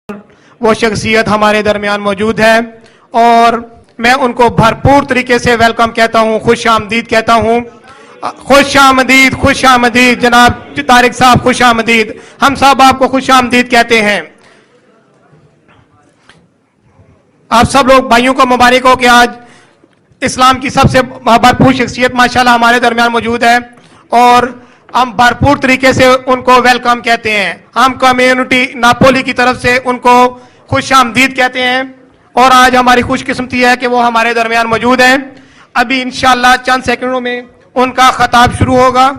وہ شخصیت ہمارے درمیان موجود ہے اور میں ان کو بھرپور طریقے سے ویلکم کہتا ہوں، خوش آمدید کہتا ہوں۔ خوش آمدید، خوش آمدید جناب طارق صاحب، خوش آمدید۔ ہم سب آپ کو خوش آمدید کہتے ہیں۔ آپ سب لوگ بھائیوں کو مبارک ہو کہ آج اسلام کی سب سے بھرپور شخصیت ماشاءاللہ ہمارے درمیان موجود ہے اور ہم بھرپور طریقے سے ان کو ویلکم کہتے ہیں۔ ہم کمیونٹی ناپولی کی طرف سے ان کو خوش آمدید کہتے ہیں اور آج ہماری خوش قسمتی ہے کہ وہ ہمارے درمیان موجود ہیں۔ ابھی انشاءاللہ چند سیکنڈوں میں ان کا خطاب شروع ہوگا۔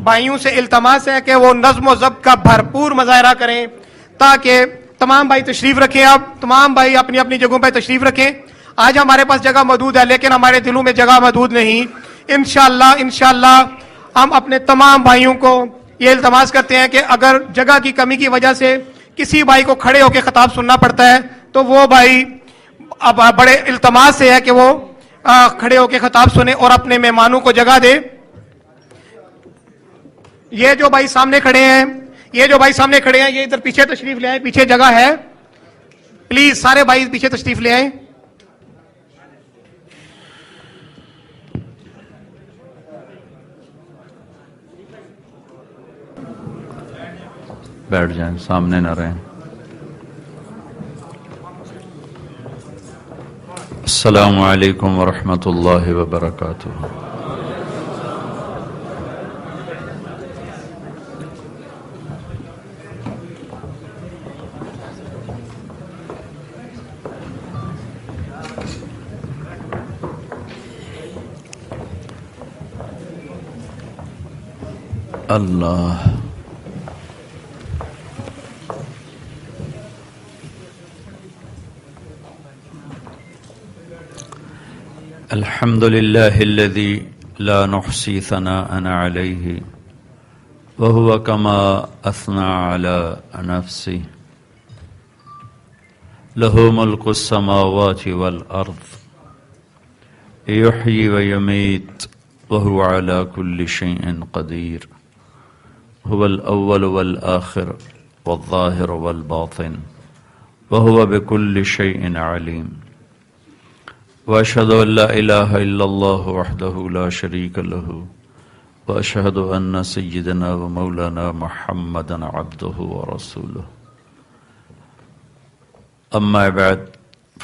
بھائیوں سے التماس ہے کہ وہ نظم و ضبط کا بھرپور مظاہرہ کریں تاکہ تمام بھائی تشریف رکھیں۔ اب تمام بھائی اپنی اپنی جگہوں پہ تشریف رکھیں۔ آج ہمارے پاس جگہ موجود ہے لیکن ہمارے دلوں میں جگہ موجود نہیں۔ انشاءاللہ ہم اپنے تمام بھائیوں کو یہ التماس کرتے ہیں کہ اگر جگہ کی کمی کی وجہ سے کسی بھائی کو کھڑے ہو کے خطاب سننا پڑتا ہے تو وہ بھائی اب بڑے التماس سے ہے کہ وہ کھڑے ہو کے خطاب سنیں اور اپنے مہمانوں کو جگہ دے۔ یہ جو بھائی سامنے کھڑے ہیں یہ ادھر پیچھے تشریف لے آئیں، پیچھے جگہ ہے، پلیز سارے بھائی پیچھے تشریف لے آئیں۔ بیٹھ جائیں، سامنے نہ رہیں۔ السلام علیکم ورحمۃ اللہ وبرکاتہ۔ اللہ الحمد لله الذي لا نحصي ثناء عليه وهو كما أثنى على نفسه له ملك السماوات والأرض يحيي ويميت وهو على كل شيء قدير هو الأول والآخر والظاهر والباطن وهو بكل شيء عليم وأشهد أن لا إله إلا الله وحده لا شريك له وأشهد أن سيدنا ومولانا محمدا عبده ورسوله أما بعد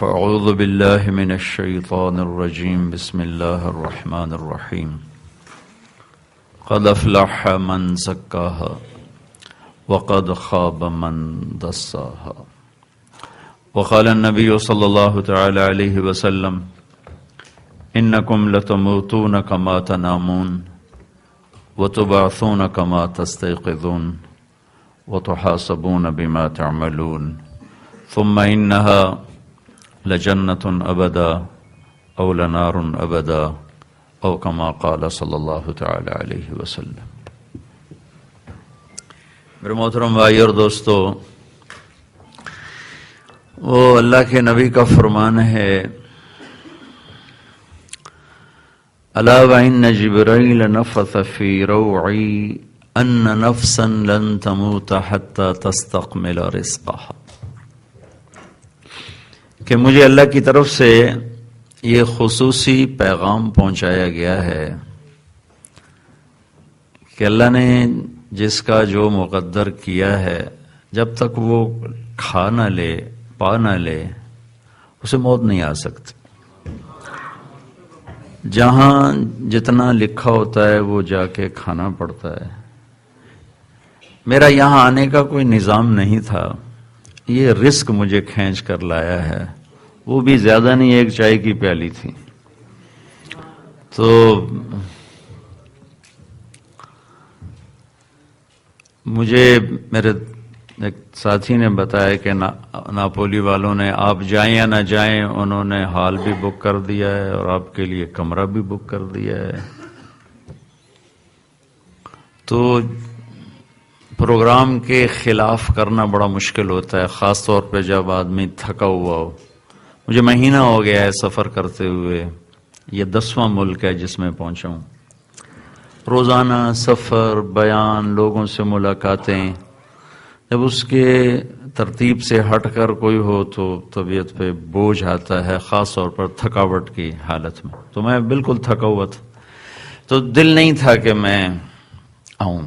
فأعوذ بالله من الشيطان الرجيم بسم الله الرحمن الرحيم قد أفلح من زكاها وقد خاب من دساها وقال النبي صلى الله تعالى عليه وسلم إنكم لتموتون كما تنامون وتبعثون كما تستيقظون وتحاسبون بما تعملون ثم إنها لجنة أبدا أو لنار أبدا أو كما قال صلى الله تعالى عليه وسلم۔ میرے محترم بھائی اور دوستو، وہ اللہ کے نبی کا فرمان ہے الا وان جبرائیل نفث فی روعی ان نفسا لن تموت حتی تستقمل رزقها، کہ مجھے اللہ کی طرف سے یہ خصوصی پیغام پہنچایا گیا ہے کہ اللہ نے جس کا جو مقدر کیا ہے جب تک وہ کھا نہ لے پا نہ لے اسے موت نہیں آ سکتی۔ جہاں جتنا لکھا ہوتا ہے وہ جا کے کھانا پڑتا ہے۔ میرا یہاں آنے کا کوئی نظام نہیں تھا، یہ رزق مجھے کھینچ کر لایا ہے، وہ بھی زیادہ نہیں، ایک چائے کی پیالی تھی۔ تو مجھے میرے ایک ساتھی نے بتایا کہ ناپولی والوں نے آپ جائیں یا نہ جائیں انہوں نے ہال بھی بک کر دیا ہے اور آپ کے لیے کمرہ بھی بک کر دیا ہے۔ تو پروگرام کے خلاف کرنا بڑا مشکل ہوتا ہے، خاص طور پہ جب آدمی تھکا ہوا ہو۔ مجھے مہینہ ہو گیا ہے سفر کرتے ہوئے، یہ 10واں ملک ہے جس میں پہنچا ہوں۔ روزانہ سفر، بیان، لوگوں سے ملاقاتیں، جب اس کے ترتیب سے ہٹ کر کوئی ہو تو طبیعت پہ بوجھ آتا ہے، خاص طور پر تھکاوٹ کی حالت میں. تو میں بالکل تھکا ہوا تھا، تو دل نہیں تھا کہ میں آؤں،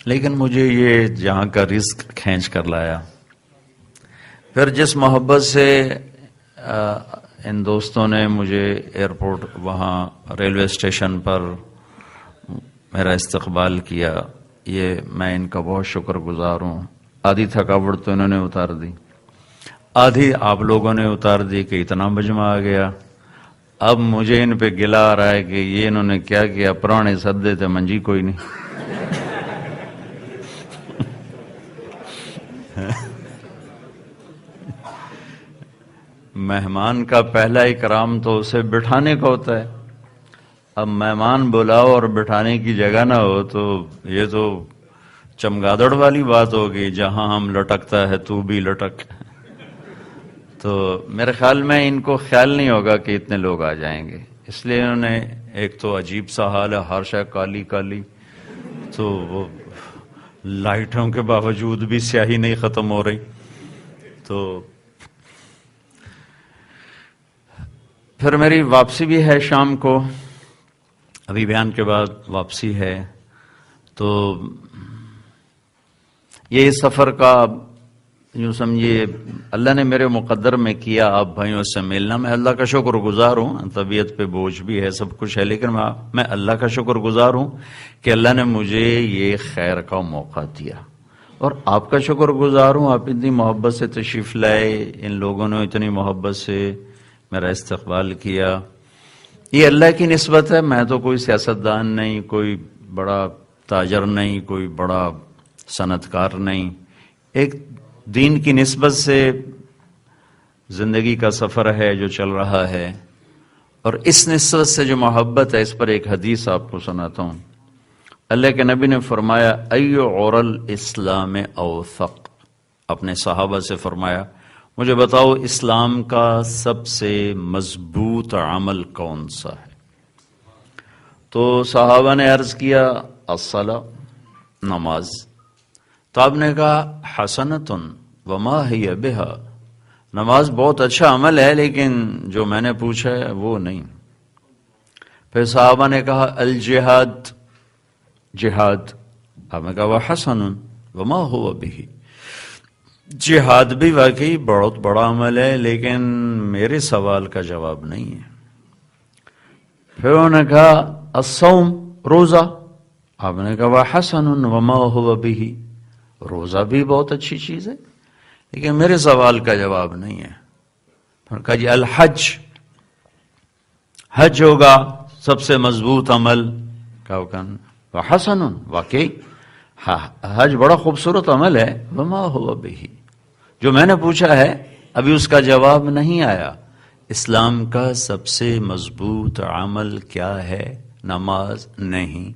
لیکن مجھے یہ جہاں کا رزق کھینچ کر لایا. پھر جس محبت سے ان دوستوں نے مجھے ایئرپورٹ وہاں ریلوے اسٹیشن پر میرا استقبال کیا، یہ میں ان کا بہت شکر گزار ہوں. آدھی تھکاوٹ تو انہوں نے اتار دی، آدھی آپ لوگوں نے اتار دی کہ اتنا مجمع آ گیا. اب مجھے ان پہ گلا آ رہا ہے کہ یہ انہوں نے کیا کیا، پرانے سدے تھے منجی کوئی نہیں. مہمان کا پہلا اکرام تو اسے بٹھانے کا ہوتا ہے. اب مہمان بلاؤ اور بٹھانے کی جگہ نہ ہو تو یہ تو چمگادڑ والی بات ہوگی، جہاں ہم لٹکتا ہے تو بھی لٹک. تو میرے خیال میں ان کو خیال نہیں ہوگا کہ اتنے لوگ آ جائیں گے، اس لیے انہوں نے، ایک تو عجیب سا حال ہے، ہر شے کالی کالی، تو وہ لائٹوں کے باوجود بھی سیاہی نہیں ختم ہو رہی. تو پھر میری واپسی بھی ہے شام کو، ابھی بیان کے بعد واپسی ہے. تو یہ سفر کا یوں سمجھیے اللہ نے میرے مقدر میں کیا آپ بھائیوں سے ملنا. میں اللہ کا شکر گزار ہوں، طبیعت پہ بوجھ بھی ہے، سب کچھ ہے، لیکن میں اللہ کا شکر گزار ہوں کہ اللہ نے مجھے یہ خیر کا موقع دیا. اور آپ کا شکر گزار ہوں، آپ اتنی محبت سے تشریف لائے، ان لوگوں نے اتنی محبت سے میرا استقبال کیا. یہ اللہ کی نسبت ہے، میں تو کوئی سیاستدان نہیں، کوئی بڑا تاجر نہیں، کوئی بڑا صنعت کار نہیں. ایک دین کی نسبت سے زندگی کا سفر ہے جو چل رہا ہے، اور اس نسبت سے جو محبت ہے، اس پر ایک حدیث آپ کو سناتا ہوں. اللہ کے نبی نے فرمایا ایو عور الاسلام اوثق، اپنے صحابہ سے فرمایا مجھے بتاؤ اسلام کا سب سے مضبوط عمل کون سا ہے؟ تو صحابہ نے عرض کیا الصلاۃ، نماز. تو آپ نے کہا حسنۃ وما ہی بہا، نماز بہت اچھا عمل ہے لیکن جو میں نے پوچھا ہے وہ نہیں. پھر صحابہ نے کہا الجہاد، جہاد. آپ نے کہا وحسن وما ہوا بہ، جہاد بھی واقعی بہت بڑا عمل ہے لیکن میرے سوال کا جواب نہیں ہے. پھر انہوں نے کہا الصوم، روزہ. آپ نے کہا وحسن وما ہوا بہ، روزہ بھی بہت اچھی چیز ہے لیکن میرے سوال کا جواب نہیں ہے. پھر کہا جی الحج، حج ہوگا سب سے مضبوط عمل. کہا وحسن، واقعی حج بڑا خوبصورت عمل ہے، وما ہوا بہ، جو میں نے پوچھا ہے ابھی اس کا جواب نہیں آیا. اسلام کا سب سے مضبوط عمل کیا ہے؟ نماز نہیں،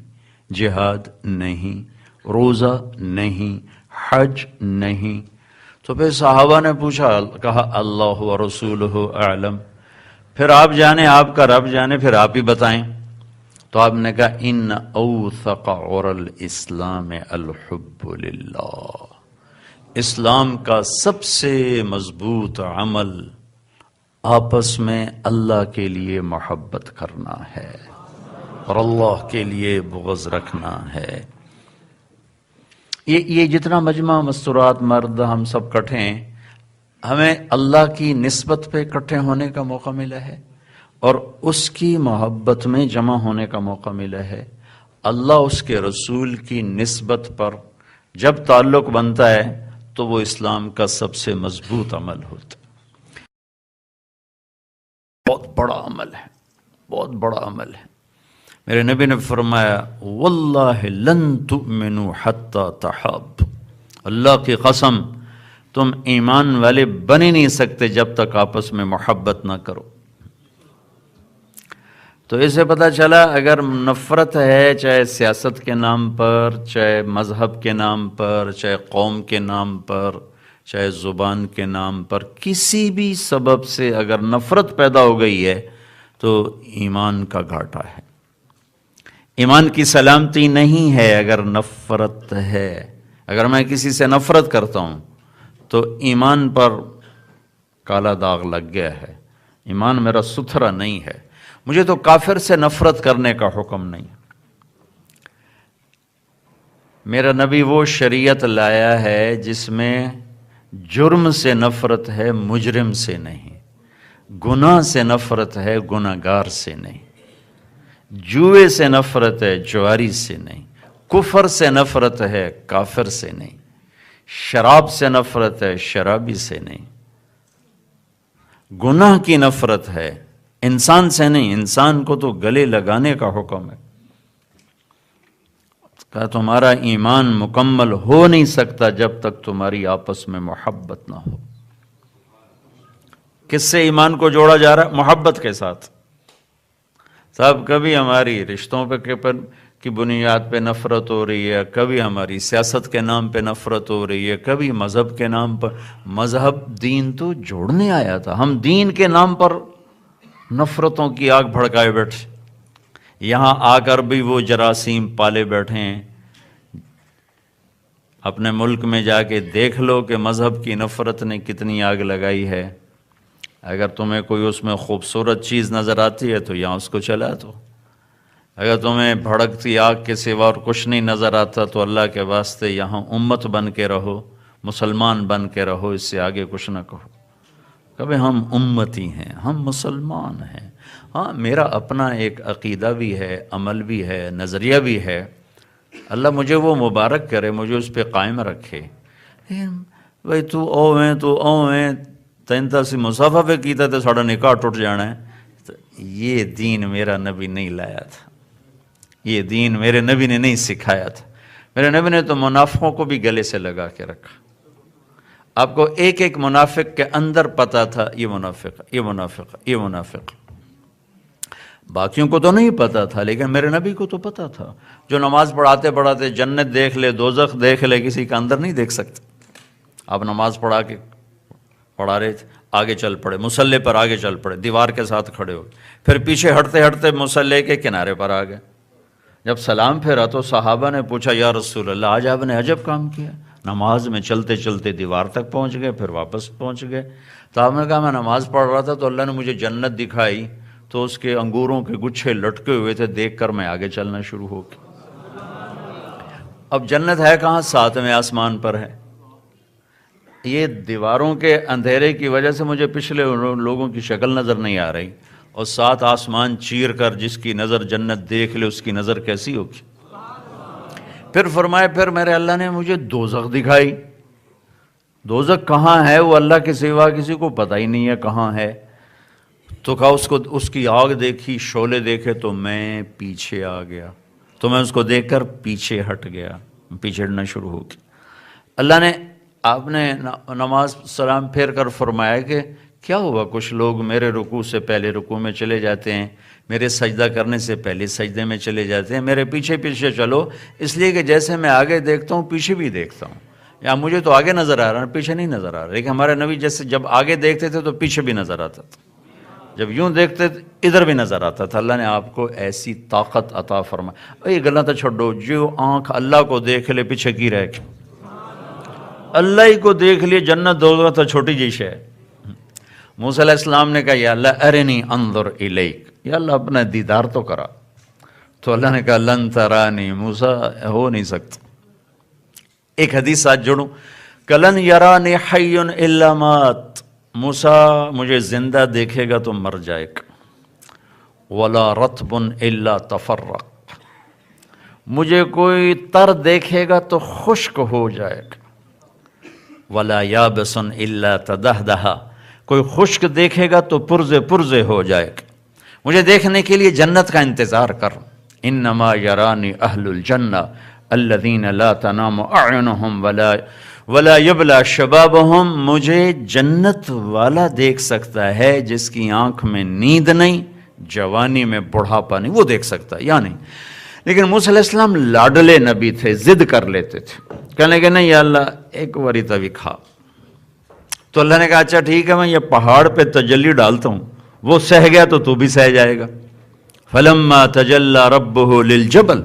جہاد نہیں، روزہ نہیں، حج نہیں. تو پھر صحابہ نے پوچھا، کہا اللہ و رسولہ اعلم، پھر آپ جانے، آپ کا رب جانے، پھر آپ ہی بتائیں. تو آپ نے کہا ان اوثق عور الاسلام الحب للہ، اسلام کا سب سے مضبوط عمل آپس میں اللہ کے لیے محبت کرنا ہے اور اللہ کے لیے بغض رکھنا ہے. یہ جتنا مجمع مستورات مرد ہم سب کٹھے ہیں، ہمیں اللہ کی نسبت پہ اکٹھے ہونے کا موقع ملا ہے اور اس کی محبت میں جمع ہونے کا موقع ملا ہے. اللہ اس کے رسول کی نسبت پر جب تعلق بنتا ہے تو وہ اسلام کا سب سے مضبوط عمل ہوتا ہے. بہت بڑا عمل ہے، بہت بڑا عمل ہے. میرے نبی نے فرمایا واللہ لن تؤمنوا حتی تحابوا، اللہ کی قسم تم ایمان والے بن ہی نہیں سکتے جب تک آپس میں محبت نہ کرو. تو اسے پتہ چلا اگر نفرت ہے، چاہے سیاست کے نام پر، چاہے مذہب کے نام پر، چاہے قوم کے نام پر، چاہے زبان کے نام پر، کسی بھی سبب سے اگر نفرت پیدا ہو گئی ہے تو ایمان کا گھاٹا ہے. ایمان کی سلامتی نہیں ہے اگر نفرت ہے. اگر میں کسی سے نفرت کرتا ہوں تو ایمان پر کالا داغ لگ گیا ہے، ایمان میرا ستھرا نہیں ہے، مجھے تو کافر سے نفرت کرنے کا حکم نہیں۔ میرا نبی وہ شریعت لایا ہے جس میں جرم سے نفرت ہے، مجرم سے نہیں، گناہ سے نفرت ہے، گناہگار سے نہیں، جوئے سے نفرت ہے، جواری سے نہیں، کفر سے نفرت ہے، کافر سے نہیں، شراب سے نفرت ہے، شرابی سے نہیں، گناہ کی نفرت ہے، انسان سے نہیں، انسان کو تو گلے لگانے کا حکم ہے۔ کہا تمہارا ایمان مکمل ہو نہیں سکتا جب تک تمہاری آپس میں محبت نہ ہو۔ کس سے ایمان کو جوڑا جا رہا ہے؟ محبت کے ساتھ۔ صاحب کبھی ہماری رشتوں پہ کی بنیاد پہ نفرت ہو رہی ہے، کبھی ہماری سیاست کے نام پہ نفرت ہو رہی ہے، کبھی مذہب کے نام پر۔ مذہب دین تو جوڑنے آیا تھا، ہم دین کے نام پر نفرتوں کی آگ بھڑکائے بیٹھے، یہاں آ کر بھی وہ جراثیم پالے بیٹھے ہیں۔ اپنے ملک میں جا کے دیکھ لو کہ مذہب کی نفرت نے کتنی آگ لگائی ہے۔ اگر تمہیں کوئی اس میں خوبصورت چیز نظر آتی ہے تو یہاں اس کو چلا دو، اگر تمہیں بھڑکتی آگ کے سوا اور کچھ نہیں نظر آتا تو اللہ کے واسطے یہاں امت بن کے رہو، مسلمان بن کے رہو، اس سے آگے کچھ نہ کہو۔ کبھی ہم امتی ہیں، ہم مسلمان ہیں۔ ہاں میرا اپنا ایک عقیدہ بھی ہے، عمل بھی ہے، نظریہ بھی ہے، اللہ مجھے وہ مبارک کرے، مجھے اس پہ قائم رکھے۔ بھائی تو او ہیں تینتا سی مسافہ پہ کیتا تو ساڑھا نکاح ٹوٹ جانا ہے، تو یہ دین میرا نبی نہیں لایا تھا، یہ دین میرے نبی نے نہیں سکھایا تھا۔ میرے نبی نے تو منافقوں کو بھی گلے سے لگا کے رکھا۔ آپ کو ایک ایک منافق کے اندر پتا تھا یہ منافق، یہ منافق، یہ منافق۔ باقیوں کو تو نہیں پتا تھا، لیکن میرے نبی کو تو پتا تھا۔ جو نماز پڑھاتے پڑھاتے جنت دیکھ لے، دوزخ دیکھ لے، کسی کا اندر نہیں دیکھ سکتے۔ آپ نماز پڑھا رہے تھے، آگے چل پڑے، مصلی پر آگے چل پڑے، دیوار کے ساتھ کھڑے ہو، پھر پیچھے ہٹتے ہٹتے مصلی کے کنارے پر آ گئے۔ جب سلام پھیرا تو صحابہ نے پوچھا یا رسول اللہ آج آپ نے عجب کام کیا، نماز میں چلتے چلتے دیوار تک پہنچ گئے، پھر واپس پہنچ گئے۔ تو آپ نے کہا میں نماز پڑھ رہا تھا تو اللہ نے مجھے جنت دکھائی، تو اس کے انگوروں کے گچھے لٹکے ہوئے تھے، دیکھ کر میں آگے چلنا شروع ہو گیا۔ اب جنت ہے کہاں؟ 7ویں آسمان پر ہے۔ یہ دیواروں کے اندھیرے کی وجہ سے مجھے پچھلے لوگوں کی شکل نظر نہیں آ رہی، اور 7 آسمان چیر کر جس کی نظر جنت دیکھ لے اس کی نظر کیسی ہوگی۔ پھر فرمائے پھر میرے اللہ نے مجھے دوزخ دکھائی۔ دوزخ کہاں ہے وہ اللہ کے سوا کسی کو پتہ ہی نہیں ہے کہاں ہے۔ تو کہا اس کی آگ دیکھی، شعلے دیکھے تو میں پیچھے آ گیا، تو میں اس کو دیکھ کر پیچھے ہٹ گیا، پیچھے ہٹنا شروع ہو گیا۔ اللہ نے آپ نے نماز سلام پھیر کر فرمایا کہ کیا ہوا، کچھ لوگ میرے رکوع سے پہلے رکوع میں چلے جاتے ہیں، میرے سجدہ کرنے سے پہلے سجدے میں چلے جاتے ہیں، میرے پیچھے پیچھے چلو، اس لیے کہ جیسے میں آگے دیکھتا ہوں پیچھے بھی دیکھتا ہوں۔ یا مجھے تو آگے نظر آ رہا ہے، پیچھے نہیں نظر آ رہا، لیکن ہمارے نبی جیسے جب آگے دیکھتے تھے تو پیچھے بھی نظر آتا تھا، جب یوں دیکھتے ادھر بھی نظر آتا تھا۔ اللہ نے آپ کو ایسی طاقت عطا فرمائی۔ یہ گلا تو چھوڑو، جو آنکھ اللہ کو دیکھ لے پیچھے کی رہ کے، اللہ ہی کو دیکھ لیے جنت دوزخ تو چھوٹی جی شے ہے۔ موسیٰ علیہ السلام نے کہا یا اللہ ارنی انظر الیک، یا اللہ اپنا دیدار تو کرا۔ تو اللہ نے کہا لن ترانی، موسیٰ ہو نہیں سکتا۔ ایک حدیث ساتھ جوڑوں کہ لن یرانی حی الا مات، موسیٰ مجھے زندہ دیکھے گا تو مر جائے گا، ولا رطب الا تفرق، مجھے کوئی تر دیکھے گا تو خشک ہو جائے گا، ولا یابس الا تدہدہ، کوئی خشک دیکھے گا تو پرزے پرزے ہو جائے گا۔ مجھے دیکھنے کے لیے جنت کا انتظار کر۔ انما یرانی اہل الجنہ الذین لا تنام اعینہم ولا یبلا شبابہم، مجھے جنت والا دیکھ سکتا ہے جس کی آنکھ میں نیند نہیں، جوانی میں بڑھاپا نہیں، وہ دیکھ سکتا ہے یا نہیں۔ لیکن موسیٰ علیہ السلام لاڈلے نبی تھے، ضد کر لیتے تھے، کہنے کہ نہیں یا اللہ ایک واری تبھی کھا۔ تو اللہ نے کہا اچھا ٹھیک ہے، میں یہ پہاڑ پہ تجلی ڈالتا ہوں، وہ سہ گیا تو تو بھی سہ جائے گا۔ فلما تجلی ربہ للجبل،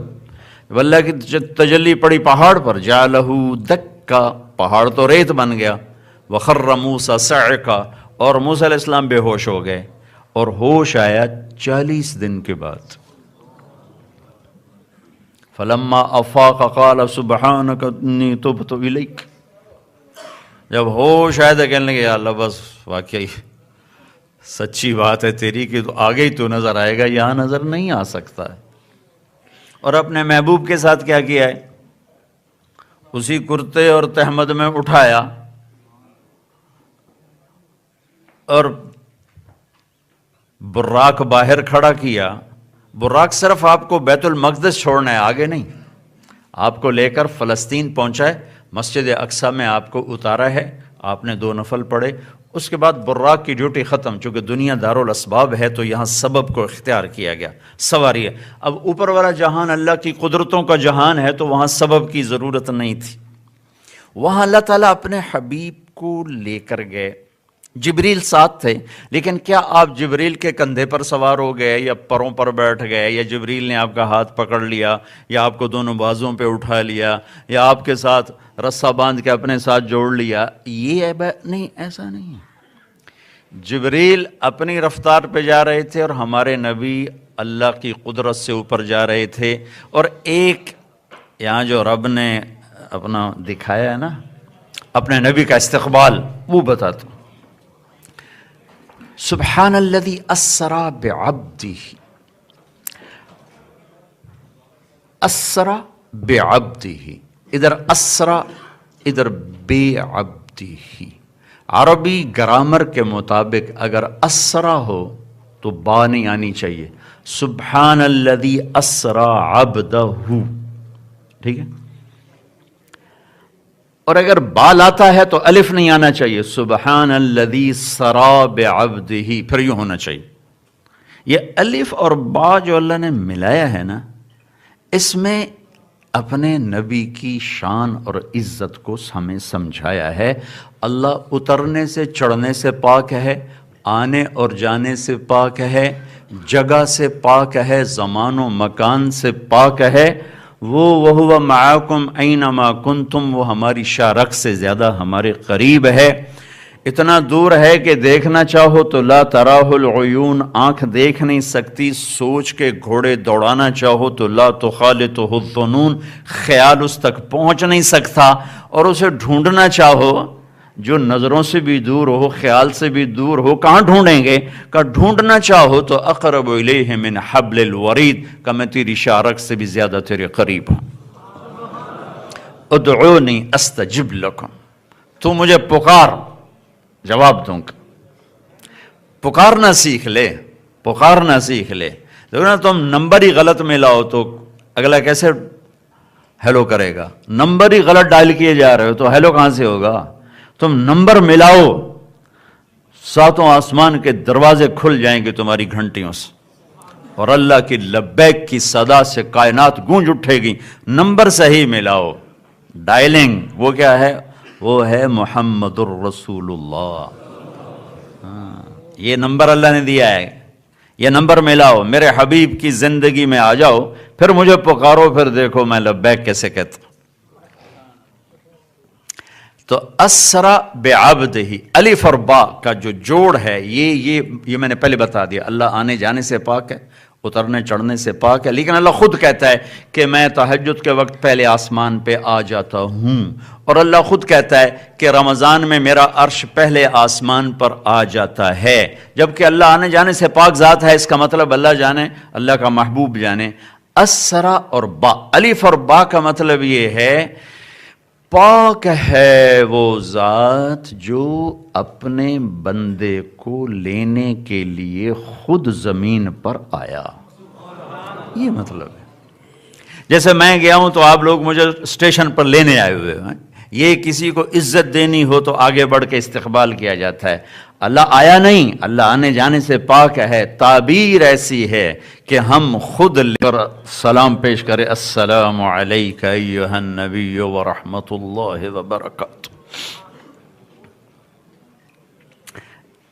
جب اللہ کی تجلی پڑی پہاڑ پر، جعلہ دکا، پہاڑ تو ریت بن گیا، وخر موسیٰ صعقا، اور موسیٰ علیہ السلام بے ہوش ہو گئے، اور ہوش آیا 40 دن کے بعد۔ فلما افاق قال سبحانک انی تبت الیک، جب ہوش آیا تو کہنے لگے یا اللہ بس واقعی سچی بات ہے تیری کہ تو آگے ہی تو نظر آئے گا، یہاں نظر نہیں آ سکتا ہے۔ اور اپنے محبوب کے ساتھ کیا کیا ہے؟ اسی کرتے اور تہمد میں اٹھایا اور براق باہر کھڑا کیا۔ براق صرف آپ کو بیت المقدس چھوڑنا ہے، آگے نہیں، آپ کو لے کر فلسطین پہنچا ہے، مسجد اقصیٰ میں آپ کو اتارا ہے، آپ نے 2 نفل پڑھے، اس کے بعد براق کی ڈیوٹی ختم، چونکہ دنیا دارالاسباب ہے تو یہاں سبب کو اختیار کیا گیا، سواری ہے۔ اب اوپر والا جہان اللہ کی قدرتوں کا جہان ہے تو وہاں سبب کی ضرورت نہیں تھی، وہاں اللہ تعالیٰ اپنے حبیب کو لے کر گئے۔ جبریل ساتھ تھے، لیکن کیا آپ جبریل کے کندھے پر سوار ہو گئے یا پروں پر بیٹھ گئے، یا جبریل نے آپ کا ہاتھ پکڑ لیا یا آپ کو دونوں بازوں پہ اٹھا لیا یا آپ کے ساتھ رسہ باندھ کے اپنے ساتھ جوڑ لیا؟ یہ نہیں، ایسا نہیں ہے۔ جبریل اپنی رفتار پہ جا رہے تھے اور ہمارے نبی اللہ کی قدرت سے اوپر جا رہے تھے۔ اور ایک یہاں جو رب نے اپنا دکھایا ہے نا اپنے نبی کا استقبال، وہ بتاتا ہوں۔ سبحان الذی اسرا بعبدہ، اسرا بعبدہ، ادھر اسرا ادھر بعبدہ۔ عربی گرامر کے مطابق اگر اسرا ہو تو با نہیں آنی چاہیے، سبحان الذی اسرا عبدہ، ٹھیک ہے؟ اور اگر بال آتا ہے تو الف نہیں آنا چاہیے، سبحان الذی سرا بعبدہ، پھر یوں ہونا چاہیے۔ یہ الف اور با جو اللہ نے ملایا ہے نا، اس میں اپنے نبی کی شان اور عزت کو ہمیں سمجھایا ہے۔ اللہ اترنے سے چڑھنے سے پاک ہے، آنے اور جانے سے پاک ہے، جگہ سے پاک ہے، زمان و مکان سے پاک ہے۔ وَهُوَ مَعَكُمْ أَيْنَمَا كُنْتُمْ، وہ ہماری شارق سے زیادہ ہمارے قریب ہے، اتنا دور ہے کہ دیکھنا چاہو تو لا تراہ العیون، آنکھ دیکھ نہیں سکتی، سوچ کے گھوڑے دوڑانا چاہو تو لا تخالطہ الظنون، خیال اس تک پہنچ نہیں سکتا، اور اسے ڈھونڈنا چاہو جو نظروں سے بھی دور ہو، خیال سے بھی دور ہو، کہاں ڈھونڈیں گے؟ کہ ڈھونڈنا چاہو تو اقرب الیہ من حبل الورید، کہ میں تیری شارق سے بھی زیادہ تیرے قریب ہوں۔ ادعونی استجب لکم، تو مجھے پکار، جواب دوں گا۔ پکارنا سیکھ لے، پکارنا سیکھ لے۔ دیکھو نا، تم نمبر ہی غلط ملاؤ تو اگلا کیسے ہیلو کرے گا؟ نمبر ہی غلط ڈائل کیے جا رہے ہو تو ہیلو کہاں سے ہوگا؟ تم نمبر ملاؤ، 7 آسمان کے دروازے کھل جائیں گے تمہاری گھنٹیوں سے، اور اللہ کی لبیک کی صدا سے کائنات گونج اٹھے گی۔ نمبر صحیح ملاؤ، ڈائلنگ وہ کیا ہے؟ وہ ہے محمد الرسول اللہ۔ یہ نمبر اللہ نے دیا ہے، یہ نمبر ملاؤ، میرے حبیب کی زندگی میں آ جاؤ، پھر مجھے پکارو، پھر دیکھو میں لبیک کیسے کہتا ہوں۔ تو اسرا بعبدہ، الف اور با کا جو جوڑ ہے یہ میں نے پہلے بتا دیا، اللہ آنے جانے سے پاک ہے، اترنے چڑھنے سے پاک ہے، لیکن اللہ خود کہتا ہے کہ میں تہجد کے وقت پہلے آسمان پہ آ جاتا ہوں، اور اللہ خود کہتا ہے کہ رمضان میں میرا عرش پہلے آسمان پر آ جاتا ہے۔ جبکہ اللہ آنے جانے سے پاک ذات ہے، اس کا مطلب اللہ جانے، اللہ کا محبوب جانے۔ اسرا اور با، الف اور با کا مطلب یہ ہے پاک ہے وہ ذات جو اپنے بندے کو لینے کے لیے خود زمین پر آیا، یہ مطلب ہے۔ جیسے میں گیا ہوں تو آپ لوگ مجھے اسٹیشن پر لینے آئے ہوئے ہیں، یہ کسی کو عزت دینی ہو تو آگے بڑھ کے استقبال کیا جاتا ہے۔ اللہ آیا نہیں، اللہ آنے جانے سے پاک ہے۔ تعبیر ایسی ہے کہ ہم خود لے کر سلام پیش کریں، السلام علیک ایھا النبی ورحمۃ اللہ وبرکاتہ۔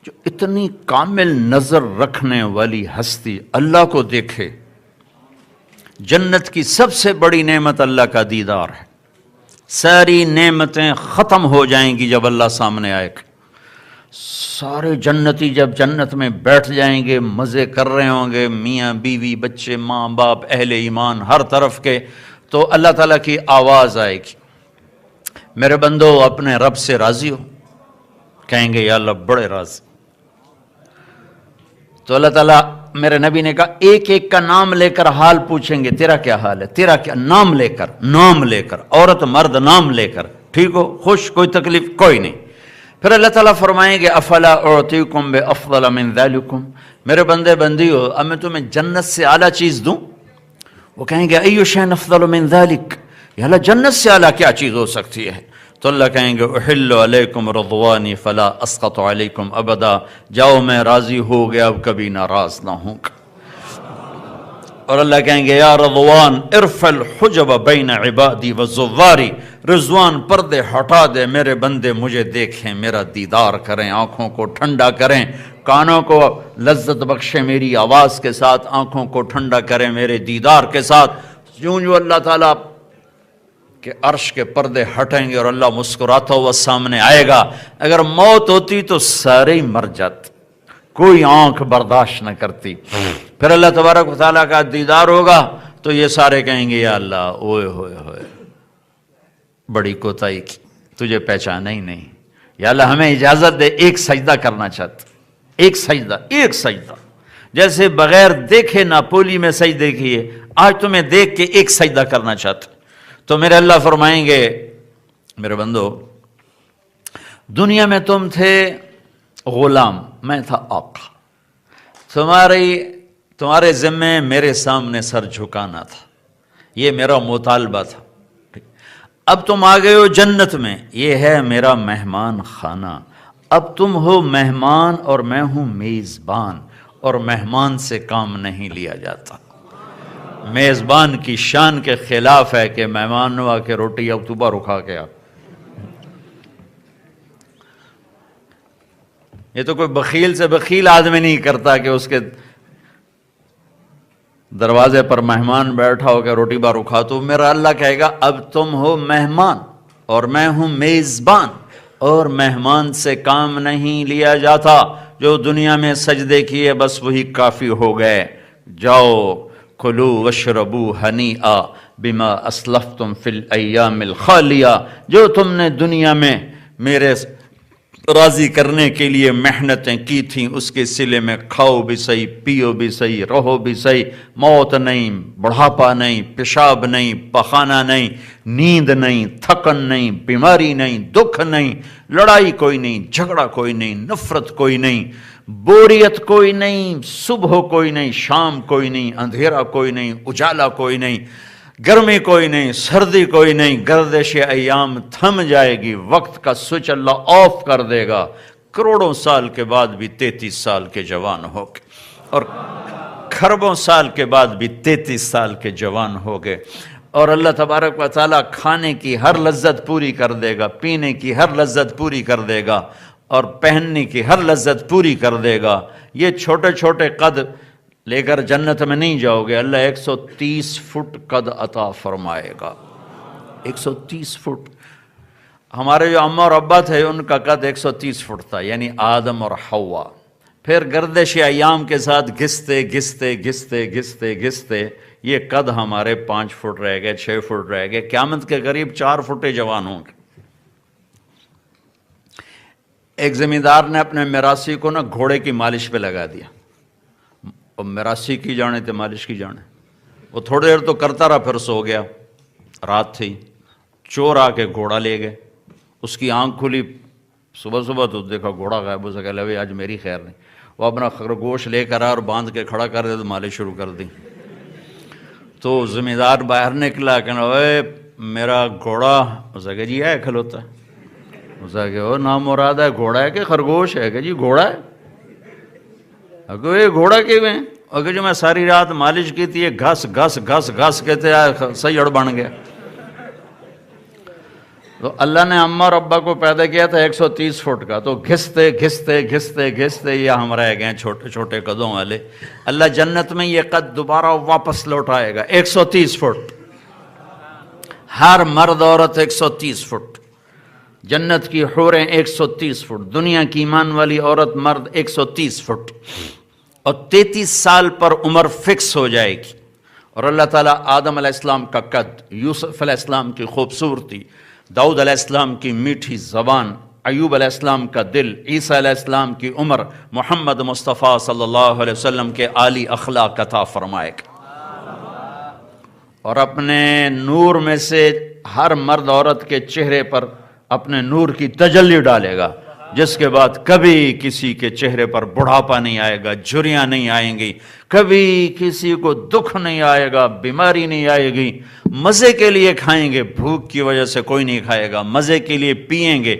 جو اتنی کامل نظر رکھنے والی ہستی اللہ کو دیکھے، جنت کی سب سے بڑی نعمت اللہ کا دیدار ہے۔ ساری نعمتیں ختم ہو جائیں گی جب اللہ سامنے آئے گا. سارے جنتی جب جنت میں بیٹھ جائیں گے، مزے کر رہے ہوں گے، میاں بیوی بچے ماں باپ اہل ایمان ہر طرف کے، تو اللہ تعالیٰ کی آواز آئے گی، میرے بندو اپنے رب سے راضی ہو؟ کہیں گے یا اللہ بڑے راضی. تو اللہ تعالیٰ، میرے نبی نے کہا ایک ایک کا نام لے کر حال پوچھیں گے، تیرا کیا حال ہے، تیرا کیا، نام لے کر، عورت مرد نام لے کر، ٹھیک ہو، خوش، کوئی تکلیف کوئی نہیں. پھر اللہ تعالیٰ فرمائیں گے افلا اعطیکم بافضل من ذلکم، میرے بندے بندی ہو اب میں تمہیں جنت سے اعلیٰ چیز دوں؟ وہ کہیں گے ای شیء افضل من ذلک، یا اللہ جنت سے اعلیٰ کیا چیز ہو سکتی ہے؟ تو اللہ کہیں گے احل علیکم رضوانی فلا اسقط علیکم ابدا، جاؤ میں راضی ہو گیا اب کبھی ناراض نہ ہوں گا. اور اللہ کہیں گے یا رضوان ارفع الحجب بین عبادی والزواری، رضوان پردے ہٹا دے، میرے بندے مجھے دیکھیں، میرا دیدار کریں، آنکھوں کو ٹھنڈا کریں، کانوں کو لذت بخشیں میری آواز کے ساتھ، آنکھوں کو ٹھنڈا کریں میرے دیدار کے ساتھ. جو اللہ تعالیٰ کہ عرش کے پردے ہٹیں گے اور اللہ مسکراتا ہوا سامنے آئے گا. اگر موت ہوتی تو سارے ہی مر جاتے، کوئی آنکھ برداشت نہ کرتی. پھر اللہ تبارک و تعالیٰ کا دیدار ہوگا تو یہ سارے کہیں گے یا اللہ اوئے ہوئے ہوئے بڑی کوتاہی کی، تجھے پہچانا ہی نہیں، یا اللہ ہمیں اجازت دے، ایک سجدہ کرنا چاہتے، ایک سجدہ جیسے بغیر دیکھے ناپولی میں سجدے کیے، آج تمہیں دیکھ کے ایک سجدہ کرنا چاہتے. تو میرے اللہ فرمائیں گے میرے بندو دنیا میں تم تھے غلام، میں تھا آقا، تمہارے ذمے میرے سامنے سر جھکانا تھا، یہ میرا مطالبہ تھا. اب تم آ گئے ہو جنت میں، یہ ہے میرا مہمان خانہ، اب تم ہو مہمان اور میں ہوں میزبان، اور مہمان سے کام نہیں لیا جاتا. میزبان کی شان کے خلاف ہے کہ مہمان نو آ کے روٹی اکتوبہ رکھا کے آپ. یہ تو کوئی بخیل سے بخیل آدمی نہیں کرتا کہ اس کے دروازے پر مہمان بیٹھا ہو کہ روٹی بار رکھا. تو میرا اللہ کہے گا اب تم ہو مہمان اور میں ہوں میزبان، اور مہمان سے کام نہیں لیا جاتا. جو دنیا میں سجدے کیے بس وہی کافی ہو گئے. جاؤ کلو وشربو ہنیئا بما اسلفتم فی الایام الخالیہ، جو تم نے دنیا میں میرے راضی کرنے کے لیے محنتیں کی تھیں اس کے صلے میں کھاؤ بھی صحیح، پیو بھی صحیح، رہو بھی صحیح. موت نہیں، بڑھاپا نہیں، پیشاب نہیں، پخانہ نہیں، نیند نہیں، تھکن نہیں، بیماری نہیں، دکھ نہیں، لڑائی کوئی نہیں، جھگڑا کوئی نہیں، نفرت کوئی نہیں، بوریت کوئی نہیں، صبح کوئی نہیں، شام کوئی نہیں، اندھیرا کوئی نہیں، اجالا کوئی نہیں، گرمی کوئی نہیں، سردی کوئی نہیں. گردش ایام تھم جائے گی، وقت کا سوئچ اللہ آف کر دے گا. کروڑوں سال کے بعد بھی 33 سال کے جوان ہو گئے، اور کھربوں سال کے بعد بھی 33 سال کے جوان ہو گئے. اور اللہ تبارک و تعالیٰ کھانے کی ہر لذت پوری کر دے گا، پینے کی ہر لذت پوری کر دے گا، اور پہننے کی ہر لذت پوری کر دے گا. یہ چھوٹے چھوٹے قد لے کر جنت میں نہیں جاؤ گے، اللہ 130 فٹ قد عطا فرمائے گا. 130 فٹ. ہمارے جو اماں اور ابا تھے ان کا قد 130 فٹ تھا، یعنی آدم اور حوا. پھر گردش ایام کے ساتھ گھستے گھستے گھستے گھستے گھستے یہ قد ہمارے 5 فٹ رہ گئے، 6 فٹ رہ گئے. قیامت کے قریب 4 فٹے جوان ہوں گے. ایک زمیندار نے اپنے میراثی کو نا گھوڑے کی مالش پہ لگا دیا، اور میراثی کی جانے تھے مالش کی جانے. وہ تھوڑی دیر تو کرتا رہا، پھر سو گیا. رات تھی، چور آ کے گھوڑا لے گئے. اس کی آنکھ کھلی صبح صبح تو دیکھا گھوڑا غائب. ہو سکا لے آج میری خیر نہیں. وہ اپنا خرگوش لے کر آیا اور باندھ کے کھڑا کر دیا تو مالش شروع کر دی. تو زمیندار باہر نکلا کہ اوے میرا گھوڑا. ہو سکے جی ہے کھلوتا ہے. ہو سکے وہ نام مراد ہے گھوڑا ہے کہ خرگوش ہے کہ جی گھوڑا ہے. اگر یہ گھوڑا کیوں ہے؟ اگر جو میں ساری رات مالش کی تھی یہ گھس گھس گھس گھس کے تھے سیڑ بن گیا. تو اللہ نے اماں اور ابا کو پیدا کیا تھا 130 فٹ کا، تو گھستے گھستے گھستے گھستے یہ ہم رہ گئے چھوٹے چھوٹے قدوں والے. اللہ جنت میں یہ قد دوبارہ واپس لوٹائے گا 130 فٹ. ہر مرد عورت 130 فٹ، جنت کی حوریں 130 فٹ، دنیا کی ایمان والی عورت مرد 130 فٹ، اور 33 سال پر عمر فکس ہو جائے گی۔ اور اللہ تعالیٰ آدم علیہ السلام کا قد، یوسف علیہ السلام کی خوبصورتی، داؤد علیہ السلام کی میٹھی زبان، ایوب علیہ السلام کا دل، عیسیٰ علیہ السلام کی عمر، محمد مصطفیٰ صلی اللہ علیہ وسلم کے عالی اخلاق عطا فرمائے گا، اور اپنے نور میں سے ہر مرد عورت کے چہرے پر اپنے نور کی تجلی ڈالے گا، جس کے بعد کبھی کسی کے چہرے پر بڑھاپا نہیں آئے گا، جھریاں نہیں آئیں گی، کبھی کسی کو دکھ نہیں آئے گا، بیماری نہیں آئے گی۔ مزے کے لیے کھائیں گے، بھوک کی وجہ سے کوئی نہیں کھائے گا، مزے کے لیے پئیں گے،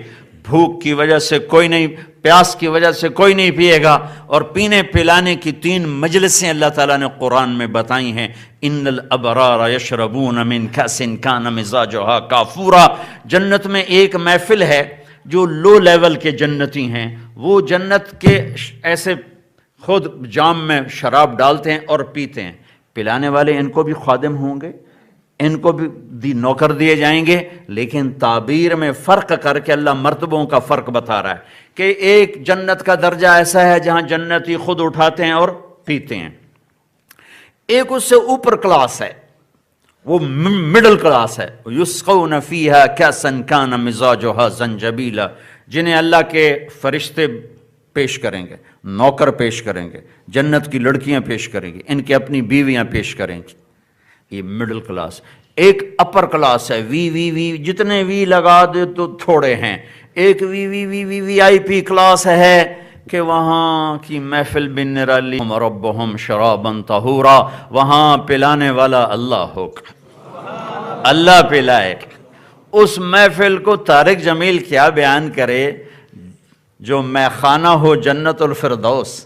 بھوک کی وجہ سے کوئی نہیں، پیاس کی وجہ سے کوئی نہیں پیے گا۔ اور پینے پلانے کی 3 مجلسیں اللہ تعالیٰ نے قرآن میں بتائی ہیں، ان الابرار یشربون من کأس کان مزاجھا کافورا۔ جنت میں ایک محفل ہے، جو لو لیول کے جنتی ہیں وہ جنت کے ایسے خود جام میں شراب ڈالتے ہیں اور پیتے ہیں، پلانے والے ان کو بھی خادم ہوں گے، ان کو بھی نوکر دیے جائیں گے، لیکن تعبیر میں فرق کر کے اللہ مرتبوں کا فرق بتا رہا ہے کہ ایک جنت کا درجہ ایسا ہے جہاں جنتی خود اٹھاتے ہیں اور پیتے ہیں، ایک اس سے اوپر کلاس ہے، وہ مڈل کلاس ہے، یسقون فیہا کأسا کان مزاجھا زنجبیلا، جنہیں اللہ کے فرشتے پیش کریں گے، نوکر پیش کریں گے، جنت کی لڑکیاں پیش کریں گی، ان کی اپنی بیویاں پیش کریں گی۔ یہ مڈل کلاس۔ ایک اپر کلاس ہے، وی وی وی، جتنے وی لگا دے تو تھوڑے ہیں۔ ایک وی وی وی وی وی آئی پی کلاس ہے کہ وہاں کی محفل بن نرالی ربہم شرابا طہورا، وہاں پلانے والا اللہ ہوگا، اللہ پلائے۔ اس محفل کو طارق جمیل کیا بیان کرے، جو میخانہ ہو جنت الفردوس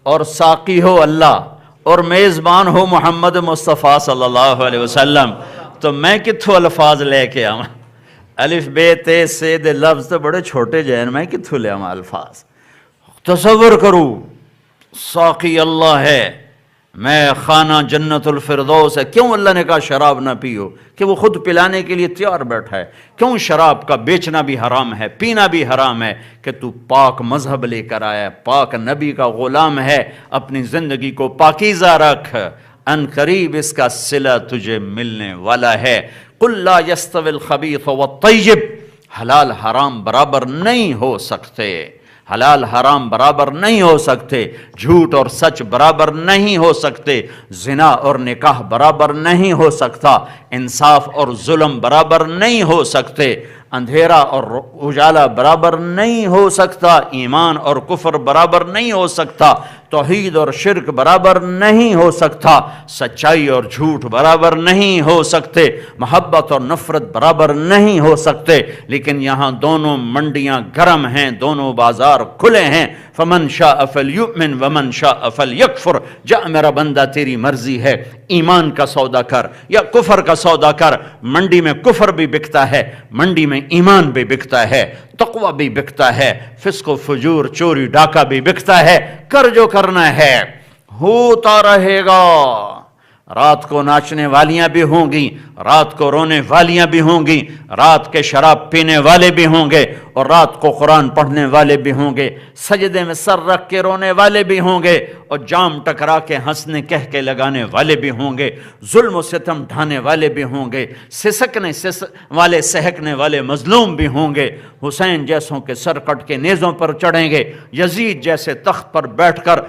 اور ساقی ہو اللہ اور میزبان ہو محمد مصطفیٰ صلی اللہ علیہ وسلم، تو میں کتھو الفاظ لے کے آواں؟ الف بے تے سے دے لفظ تو بڑے چھوٹے جہن، میں کتھو لے آواں الفاظ؟ تصور کرو، ساقی اللہ ہے، میں خانہ جنت الفردوس ہے۔ کیوں اللہ نے کہا شراب نہ پیو؟ کہ وہ خود پلانے کے لیے تیار بیٹھا ہے۔ کیوں شراب کا بیچنا بھی حرام ہے، پینا بھی حرام ہے؟ کہ تو پاک مذہب لے کر آیا ہے، پاک نبی کا غلام ہے، اپنی زندگی کو پاکیزہ رکھ، ان قریب اس کا صلہ تجھے ملنے والا ہے۔ قل لا یستوی الخبیث والطیب، حلال حرام برابر نہیں ہو سکتے، حلال حرام برابر نہیں ہو سکتے، جھوٹ اور سچ برابر نہیں ہو سکتے، زنا اور نکاح برابر نہیں ہو سکتا، انصاف اور ظلم برابر نہیں ہو سکتے، اندھیرا اور اجالا برابر نہیں ہو سکتا، ایمان اور کفر برابر نہیں ہو سکتا، توحید اور شرک برابر نہیں ہو سکتا، سچائی اور جھوٹ برابر نہیں ہو سکتے، محبت اور نفرت برابر نہیں ہو سکتے۔ لیکن یہاں دونوں منڈیاں گرم ہیں، دونوں بازار کھلے ہیں۔ فمن شاء فلیؤمن ومن شاء فلیکفر، جا میرا بندہ تیری مرضی ہے، ایمان کا سودا کر یا کفر کا سودا کر۔ منڈی میں کفر بھی بکتا ہے، منڈی میں ایمان بھی بکتا ہے، تقوی بھی بکتا ہے، فسق و فجور چوری ڈاکہ بھی بکتا ہے۔ کر جو کرنا ہے، ہوتا رہے گا۔ رات کو ناچنے والیاں بھی ہوں گی، رات کو رونے والیاں بھی ہوں گی، رات کے شراب پینے والے بھی ہوں گے، اور رات کو قرآن پڑھنے والے بھی ہوں گے، سجدے میں سر رکھ کے رونے والے بھی ہوں گے، اور جام ٹکرا کے ہنسنے کہہ کے لگانے والے بھی ہوں گے، ظلم و ستم ڈھانے والے بھی ہوں گے، سہکنے والے مظلوم بھی ہوں گے، حسین جیسوں کے سر کٹ کے نیزوں پر چڑھیں گے، یزید جیسے تخت پر بیٹھ کر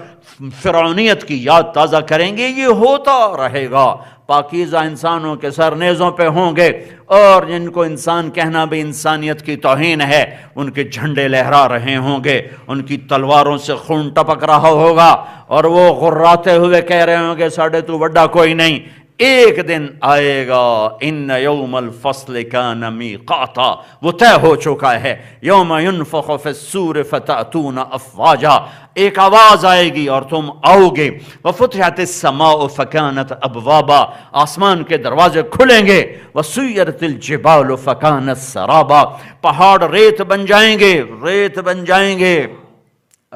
فرعونیت کی یاد تازہ کریں گے۔ یہ ہوتا رہے گا۔ پاکیزہ انسانوں کے سر نیزوں پہ ہوں گے، اور جن کو انسان کہنا بھی انسانیت کی توہین ہے، ان کے جھنڈے لہرا رہے ہوں گے، ان کی تلواروں سے خون ٹپک رہا ہوگا، اور وہ غراتے ہوئے کہہ رہے ہوں گے ساڑھے تو بڑا کوئی نہیں۔ ایک دن آئے گا، ان یوم الفصل کان میقاتا، وہ طے ہو چکا ہے۔ یوم ینفخ فی الصور فتأتون افواجا، ایک آواز آئے گی اور تم آؤ گے۔ وفتحت السماء فکانت ابوابا، آسمان کے دروازے کھلیں گے۔ وسیرت الجبال فکانت سرابا، پہاڑ ریت بن جائیں گے، ریت بن جائیں گے۔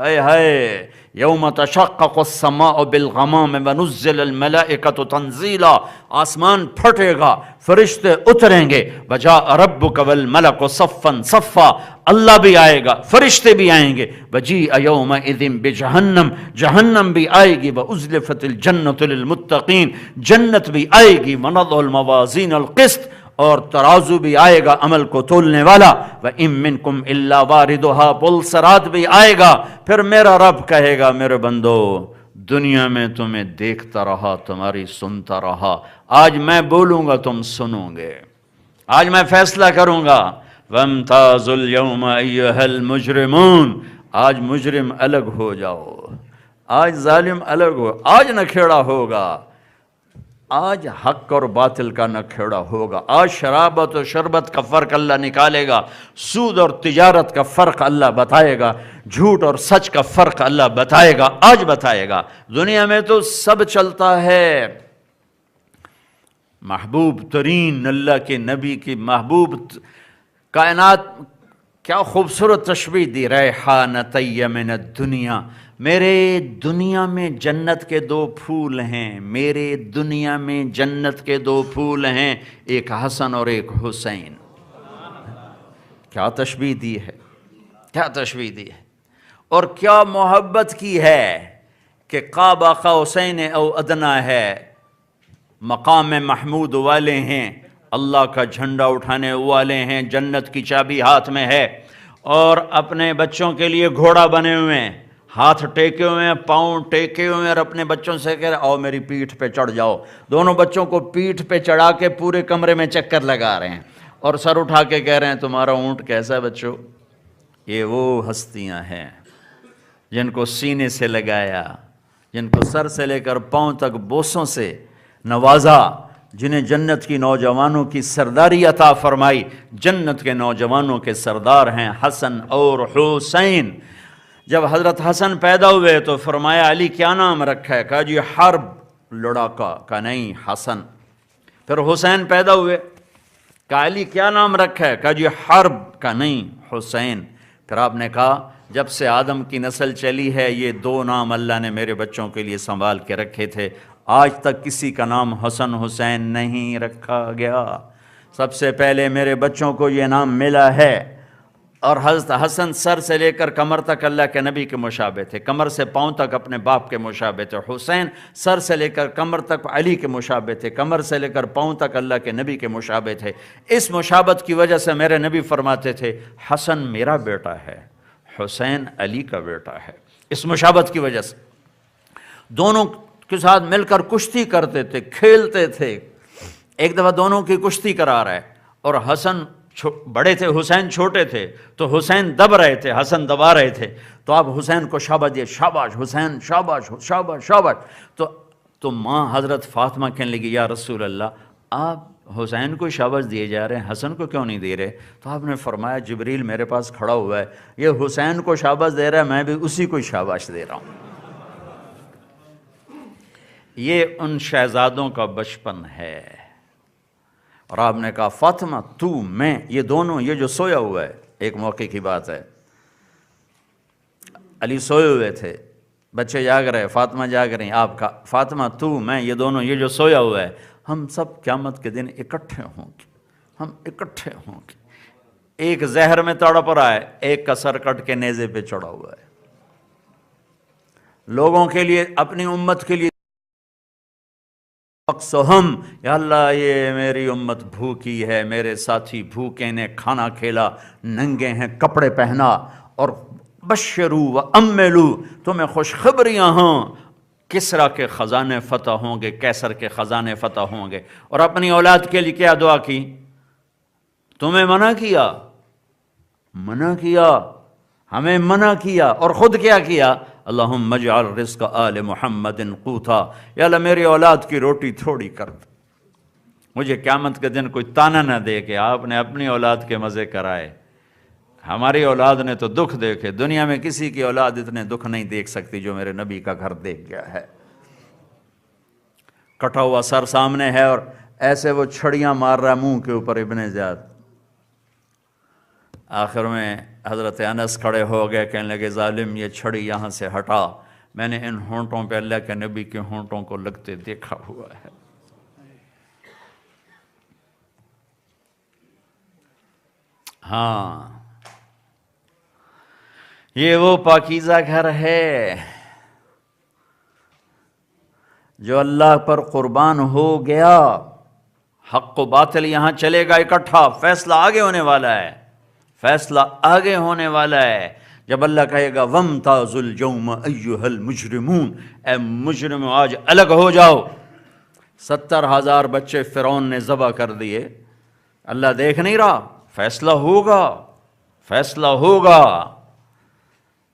اے ہائے یوم تشقق السماء بالغمام ونزل الملائکۃ تنزیلا، آسمان پھٹے گا، فرشتے اتریں گے، وجاء ربک والملک صفا صفا، اللہ بھی آئے گا، فرشتے بھی آئیں گے، وجیء یومئذ بجہنم، جہنم بھی آئے گی، وازلفت الجنۃ للمتقین، جنت بھی آئے گی، ونضع الموازین القسط، اور ترازو بھی آئے گا عمل کو تولنے والا، وَإِن مِّنكُمْ إِلَّا وَارِدُهَا، پل صراط بھی آئے گا۔ پھر میرا رب کہے گا میرے بندو دنیا میں تمہیں دیکھتا رہا، تمہاری سنتا رہا، آج میں بولوں گا تم سنو گے، آج میں فیصلہ کروں گا، وَامْتَازُوا الْيَوْمَ أَيُّهَا الْمُجْرِمُونَ، آج مجرم الگ ہو جاؤ، آج ظالم الگ ہو، آج نہ کھیڑا ہوگا، آج حق اور باطل کا نہ کھیڑا ہوگا، آج شرابت و شربت کا فرق اللہ نکالے گا، سود اور تجارت کا فرق اللہ بتائے گا، جھوٹ اور سچ کا فرق اللہ بتائے گا، آج بتائے گا۔ دنیا میں تو سب چلتا ہے، محبوب ترین اللہ کے نبی کی محبوب کائنات، کیا خوبصورت تشبیہ دی، ریحانتی من الدنیا، میرے دنیا میں جنت کے دو پھول ہیں، میرے دنیا میں جنت کے دو پھول ہیں، ایک حسن اور ایک حسین۔ کیا تشبیہ دی ہے، کیا تشبیہ دی ہے، اور کیا محبت کی ہے کہ قاب قوسین او ادنا ہے، مقام محمود والے ہیں، اللہ کا جھنڈا اٹھانے والے ہیں، جنت کی چابی ہاتھ میں ہے، اور اپنے بچوں کے لیے گھوڑا بنے ہوئے ہیں، ہاتھ ٹیکے ہوئے ہیں، پاؤں ٹیکے ہوئے ہیں، اور اپنے بچوں سے کہہ رہے آؤ میری پیٹھ پہ چڑھ جاؤ، دونوں بچوں کو پیٹھ پہ چڑھا کے پورے کمرے میں چکر لگا رہے ہیں، اور سر اٹھا کے کہہ رہے ہیں تمہارا اونٹ کیسا ہے بچوں؟ یہ وہ ہستیاں ہیں جن کو سینے سے لگایا، جن کو سر سے لے کر پاؤں تک بوسوں سے نوازا، جنہیں جنت کی نوجوانوں کی سرداری عطا فرمائی، جنت کے نوجوانوں کے سردار ہیں حسن اور حسین۔ جب حضرت حسن پیدا ہوئے تو فرمایا علی کیا نام رکھا ہے؟ کہا جی حرب، لڑاکا، کہا نہیں حسن۔ پھر حسین پیدا ہوئے، کہا علی کیا نام رکھا ہے؟ کہا جی حرب، کہا نہیں حسین۔ پھر آپ نے کہا جب سے آدم کی نسل چلی ہے یہ دو نام اللہ نے میرے بچوں کے لیے سنبھال کے رکھے تھے، آج تک کسی کا نام حسن حسین نہیں رکھا گیا، سب سے پہلے میرے بچوں کو یہ نام ملا ہے۔ اور حضرت حسن سر سے لے کر کمر تک اللہ کے نبی کے مشابہ تھے، کمر سے پاؤں تک اپنے باپ کے مشابہ تھے۔ حسین سر سے لے کر کمر تک علی کے مشابہ تھے، کمر سے لے کر پاؤں تک اللہ کے نبی کے مشابہ تھے۔ اس مشابہت کی وجہ سے میرے نبی فرماتے تھے حسن میرا بیٹا ہے، حسین علی کا بیٹا ہے، اس مشابہت کی وجہ سے۔ دونوں کے ساتھ مل کر کشتی کرتے تھے، کھیلتے تھے۔ ایک دفعہ دونوں کی کشتی کرا رہا ہے، اور حسن بڑے تھے، حسین چھوٹے تھے، تو حسین دب رہے تھے، حسن دبا رہے تھے، تو آپ حسین کو شاباش دیے، شاباش حسین، شاباش شاباش شاباش۔ تو ماں حضرت فاطمہ کہنے لگی یا رسول اللہ آپ حسین کو شاباش دیے جا رہے ہیں، حسن کو کیوں نہیں دے رہے؟ تو آپ نے فرمایا جبریل میرے پاس کھڑا ہوا ہے، یہ حسین کو شاباش دے رہا ہے، میں بھی اسی کو شاباش دے رہا ہوں۔ یہ ان شہزادوں کا بچپن ہے۔ اور آپ نے کہا فاطمہ تو میں، یہ دونوں، یہ جو سویا ہوا ہے، ایک موقع کی بات ہے، علی سوئے ہوئے تھے، بچے جاگ رہے، فاطمہ جاگ رہی، آپ کا فاطمہ تو میں، یہ دونوں، یہ جو سویا ہوا ہے، ہم سب قیامت کے دن اکٹھے ہوں گے، ہم اکٹھے ہوں گے۔ ایک زہر میں تڑپ رہا ہے، ایک کا سر کٹ کے نیزے پہ چڑھا ہوا ہے، لوگوں کے لیے، اپنی امت کے لیے اقصہم، یا اللہ یہ میری امت بھوکی ہے، میرے ساتھی بھوکے نے کھانا کھیلا، ننگے ہیں کپڑے پہنا، اور بشرو و املو، تمہیں خوشخبریاں ہوں، کسریٰ کے خزانے فتح ہوں گے، کیسر کے خزانے فتح ہوں گے۔ اور اپنی اولاد کے لیے کیا دعا کی؟ تمہیں منع کیا، منع کیا، ہمیں منع کیا، اور خود کیا کیا؟ اللہم اجعل رزق آل محمد قوتا، یا اللہ میری اولاد کی روٹی تھوڑی کر دے، مجھے قیامت کے دن کوئی تانا نہ دے کہ آپ نے اپنی اولاد کے مزے کرائے، ہماری اولاد نے تو دکھ دیکھے، دنیا میں کسی کی اولاد اتنے دکھ نہیں دیکھ سکتی جو میرے نبی کا گھر دیکھ گیا ہے۔ کٹا ہوا سر سامنے ہے اور ایسے وہ چھڑیاں مار رہا منہ کے اوپر ابن زیاد، آخر میں حضرت انس کھڑے ہو گئے، کہنے لگے ظالم یہ چھڑی یہاں سے ہٹا، میں نے ان ہونٹوں پہ اللہ کے نبی کے ہونٹوں کو لگتے دیکھا ہوا ہے۔ ہاں، یہ وہ پاکیزہ گھر ہے جو اللہ پر قربان ہو گیا۔ حق و باطل یہاں چلے گا اکٹھا، فیصلہ آگے ہونے والا ہے، فیصلہ آگے ہونے والا ہے۔ جب اللہ کہے گا وَامْتَازُوا الْيَوْمَ أَيُّهَا الْمُجْرِمُونَ، اے مجرم آج الگ ہو جاؤ۔ 70,000 بچے فرعون نے ذبح کر دیے، اللہ دیکھ نہیں رہا، فیصلہ ہوگا، فیصلہ ہوگا۔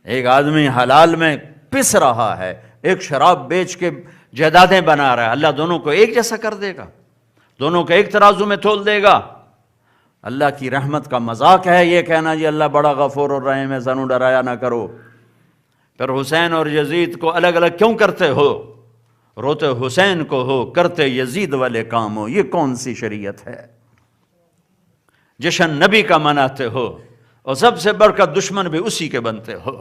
ایک آدمی حلال میں پس رہا ہے، ایک شراب بیچ کے جائیدادیں بنا رہا ہے، اللہ دونوں کو ایک جیسا کر دے گا، دونوں کو ایک ترازو میں تول دے گا۔ اللہ کی رحمت کا مذاق ہے یہ کہنا جی اللہ بڑا غفور الرحیم ہے، سانو ڈرایا نہ کرو۔ پھر حسین اور یزید کو الگ الگ کیوں کرتے ہو؟ روتے حسین کو ہو، کرتے یزید والے کام ہو، یہ کون سی شریعت ہے؟ جشن نبی کا مناتے ہو اور سب سے بڑھ کر دشمن بھی اسی کے بنتے ہو۔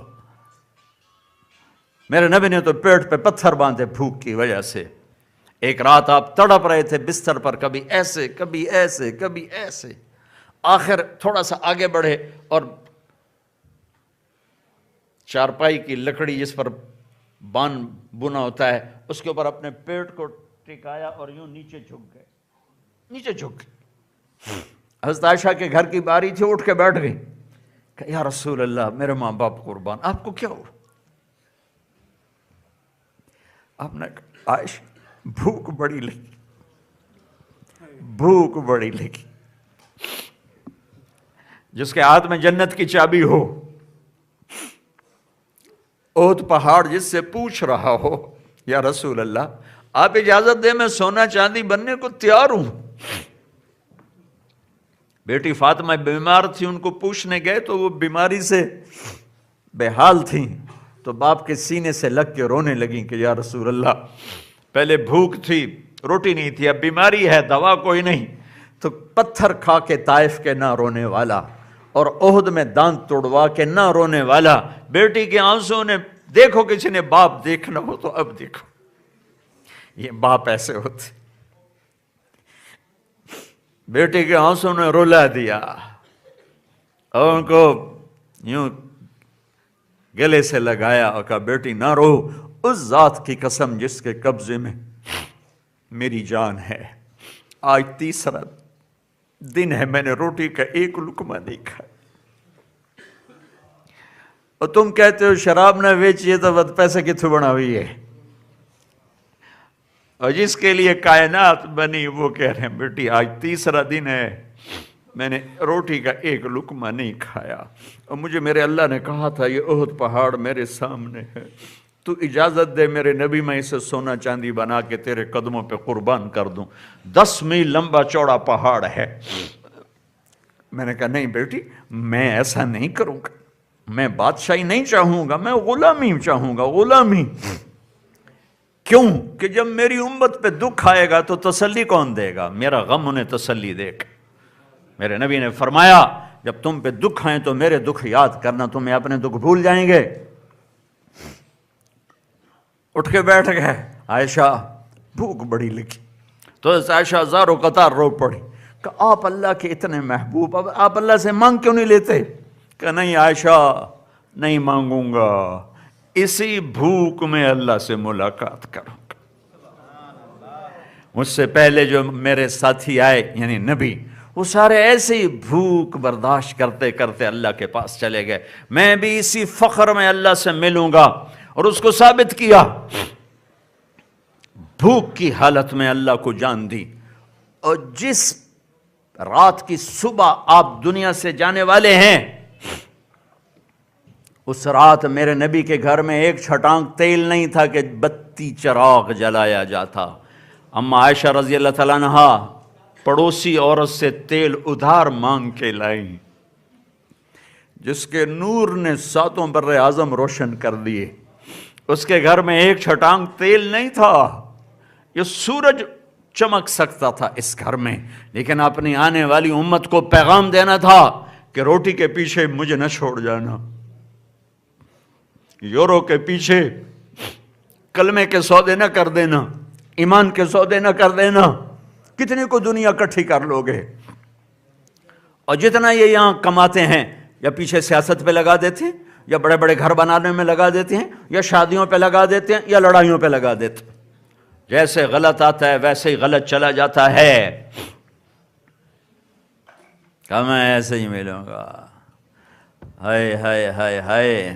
میرے نبی نے تو پیٹ پہ پتھر باندھے بھوک کی وجہ سے۔ ایک رات آپ تڑپ رہے تھے بستر پر، کبھی ایسے کبھی ایسے کبھی ایسے، آخر تھوڑا سا آگے بڑھے اور چارپائی کی لکڑی جس پر بان بنا ہوتا ہے اس کے اوپر اپنے پیٹ کو ٹکایا اور یوں نیچے جھک گئے، نیچے جھک گئے۔ حضرت عائشہ کے گھر کی باری تھی، اٹھ کے بیٹھ گئی کہ یا رسول اللہ میرے ماں باپ قربان، آپ کو کیا ہوا؟ آپ نے کہا عائشہ بھوک بڑی لگی، بھوک بڑی لگی۔ جس کے ہاتھ میں جنت کی چابی ہو، احد پہاڑ جس سے پوچھ رہا ہو یا رسول اللہ آپ اجازت دے میں سونا چاندی بننے کو تیار ہوں۔ بیٹی فاطمہ بیمار تھی، ان کو پوچھنے گئے تو وہ بیماری سے بے حال تھیں، تو باپ کے سینے سے لگ کے رونے لگیں کہ یا رسول اللہ پہلے بھوک تھی، روٹی نہیں تھی، اب بیماری ہے، دوا کوئی نہیں۔ تو پتھر کھا کے طائف کے نہ رونے والا اور احد میں دانت توڑوا کے نہ رونے والا، بیٹی کے آنسوں نے دیکھو کسی نے باپ دیکھنا ہو تو اب دیکھو، یہ باپ ایسے ہوتے، بیٹی کے آنسوں نے رلا دیا اور ان کو یوں گلے سے لگایا اور کہا بیٹی نہ رو، اس ذات کی قسم جس کے قبضے میں میری جان ہے، آج تیسرا دن ہے میں نے روٹی کا ایک لقمہ نہیں کھایا، اور تم کہتے ہو شراب نہ بیچیے تو بد پیسے کتوں بنا ہوئی ہے، اور جس کے لیے کائنات بنی وہ کہہ رہے ہیں بیٹی آج تیسرا دن ہے میں نے روٹی کا ایک لقمہ نہیں کھایا، اور مجھے میرے اللہ نے کہا تھا یہ احد پہاڑ میرے سامنے ہے، تو اجازت دے میرے نبی میں اسے سونا چاندی بنا کے تیرے قدموں پہ قربان کر دوں، 10 میل لمبا چوڑا پہاڑ ہے۔ میں نے کہا نہیں بیٹی میں ایسا نہیں کروں گا، میں بادشاہی نہیں چاہوں گا، میں غلامی چاہوں گا، غلامی۔ کیوں کہ جب میری امت پہ دکھ آئے گا تو تسلی کون دے گا؟ میرا غم انہیں تسلی دے گا۔ میرے نبی نے فرمایا جب تم پہ دکھ آئیں تو میرے دکھ یاد کرنا، تمہیں اپنے دکھ بھول جائیں گے۔ اٹھ کے بیٹھ گئے، عائشہ بھوک بڑی لگی تو عائشہ زارو قطار رو پڑی کہ آپ اللہ کے اتنے محبوب، اب آپ اللہ سے مانگ کیوں نہیں لیتے؟ کہ نہیں عائشہ نہیں مانگوں گا، اسی بھوک میں اللہ سے ملاقات کروں گا۔ مجھ سے پہلے جو میرے ساتھی آئے یعنی نبی، وہ سارے ایسے ہی بھوک برداشت کرتے کرتے اللہ کے پاس چلے گئے، میں بھی اسی فخر میں اللہ سے ملوں گا، اور اس کو ثابت کیا، بھوک کی حالت میں اللہ کو جان دی۔ اور جس رات کی صبح آپ دنیا سے جانے والے ہیں، اس رات میرے نبی کے گھر میں ایک چھٹانک تیل نہیں تھا کہ 32 چراغ جلایا جاتا۔ اما عائشہ رضی اللہ تعالیٰ عنہا پڑوسی عورت سے تیل ادھار مانگ کے لائیں، جس کے نور نے 7 بر اعظم روشن کر دیے۔ اس کے گھر میں ایک چھٹانک تیل نہیں تھا، یہ سورج چمک سکتا تھا اس گھر میں، لیکن اپنی آنے والی امت کو پیغام دینا تھا کہ روٹی کے پیچھے مجھے نہ چھوڑ جانا، یورو کے پیچھے کلمے کے سودے نہ کر دینا، ایمان کے سودے نہ کر دینا۔ کتنی کو دنیا اکٹھی کر لو گے، اور جتنا یہ یہاں کماتے ہیں یا پیچھے سیاست پہ لگا دیتے ہیں، یا بڑے بڑے گھر بنانے میں لگا دیتے ہیں، یا شادیوں پہ لگا دیتے ہیں، یا لڑائیوں پہ لگا دیتے ہیں۔ جیسے غلط آتا ہے ویسے ہی غلط چلا جاتا ہے۔ کہ میں ایسے ہی ملوں گا، ہائے ہائے ہائے ہائے۔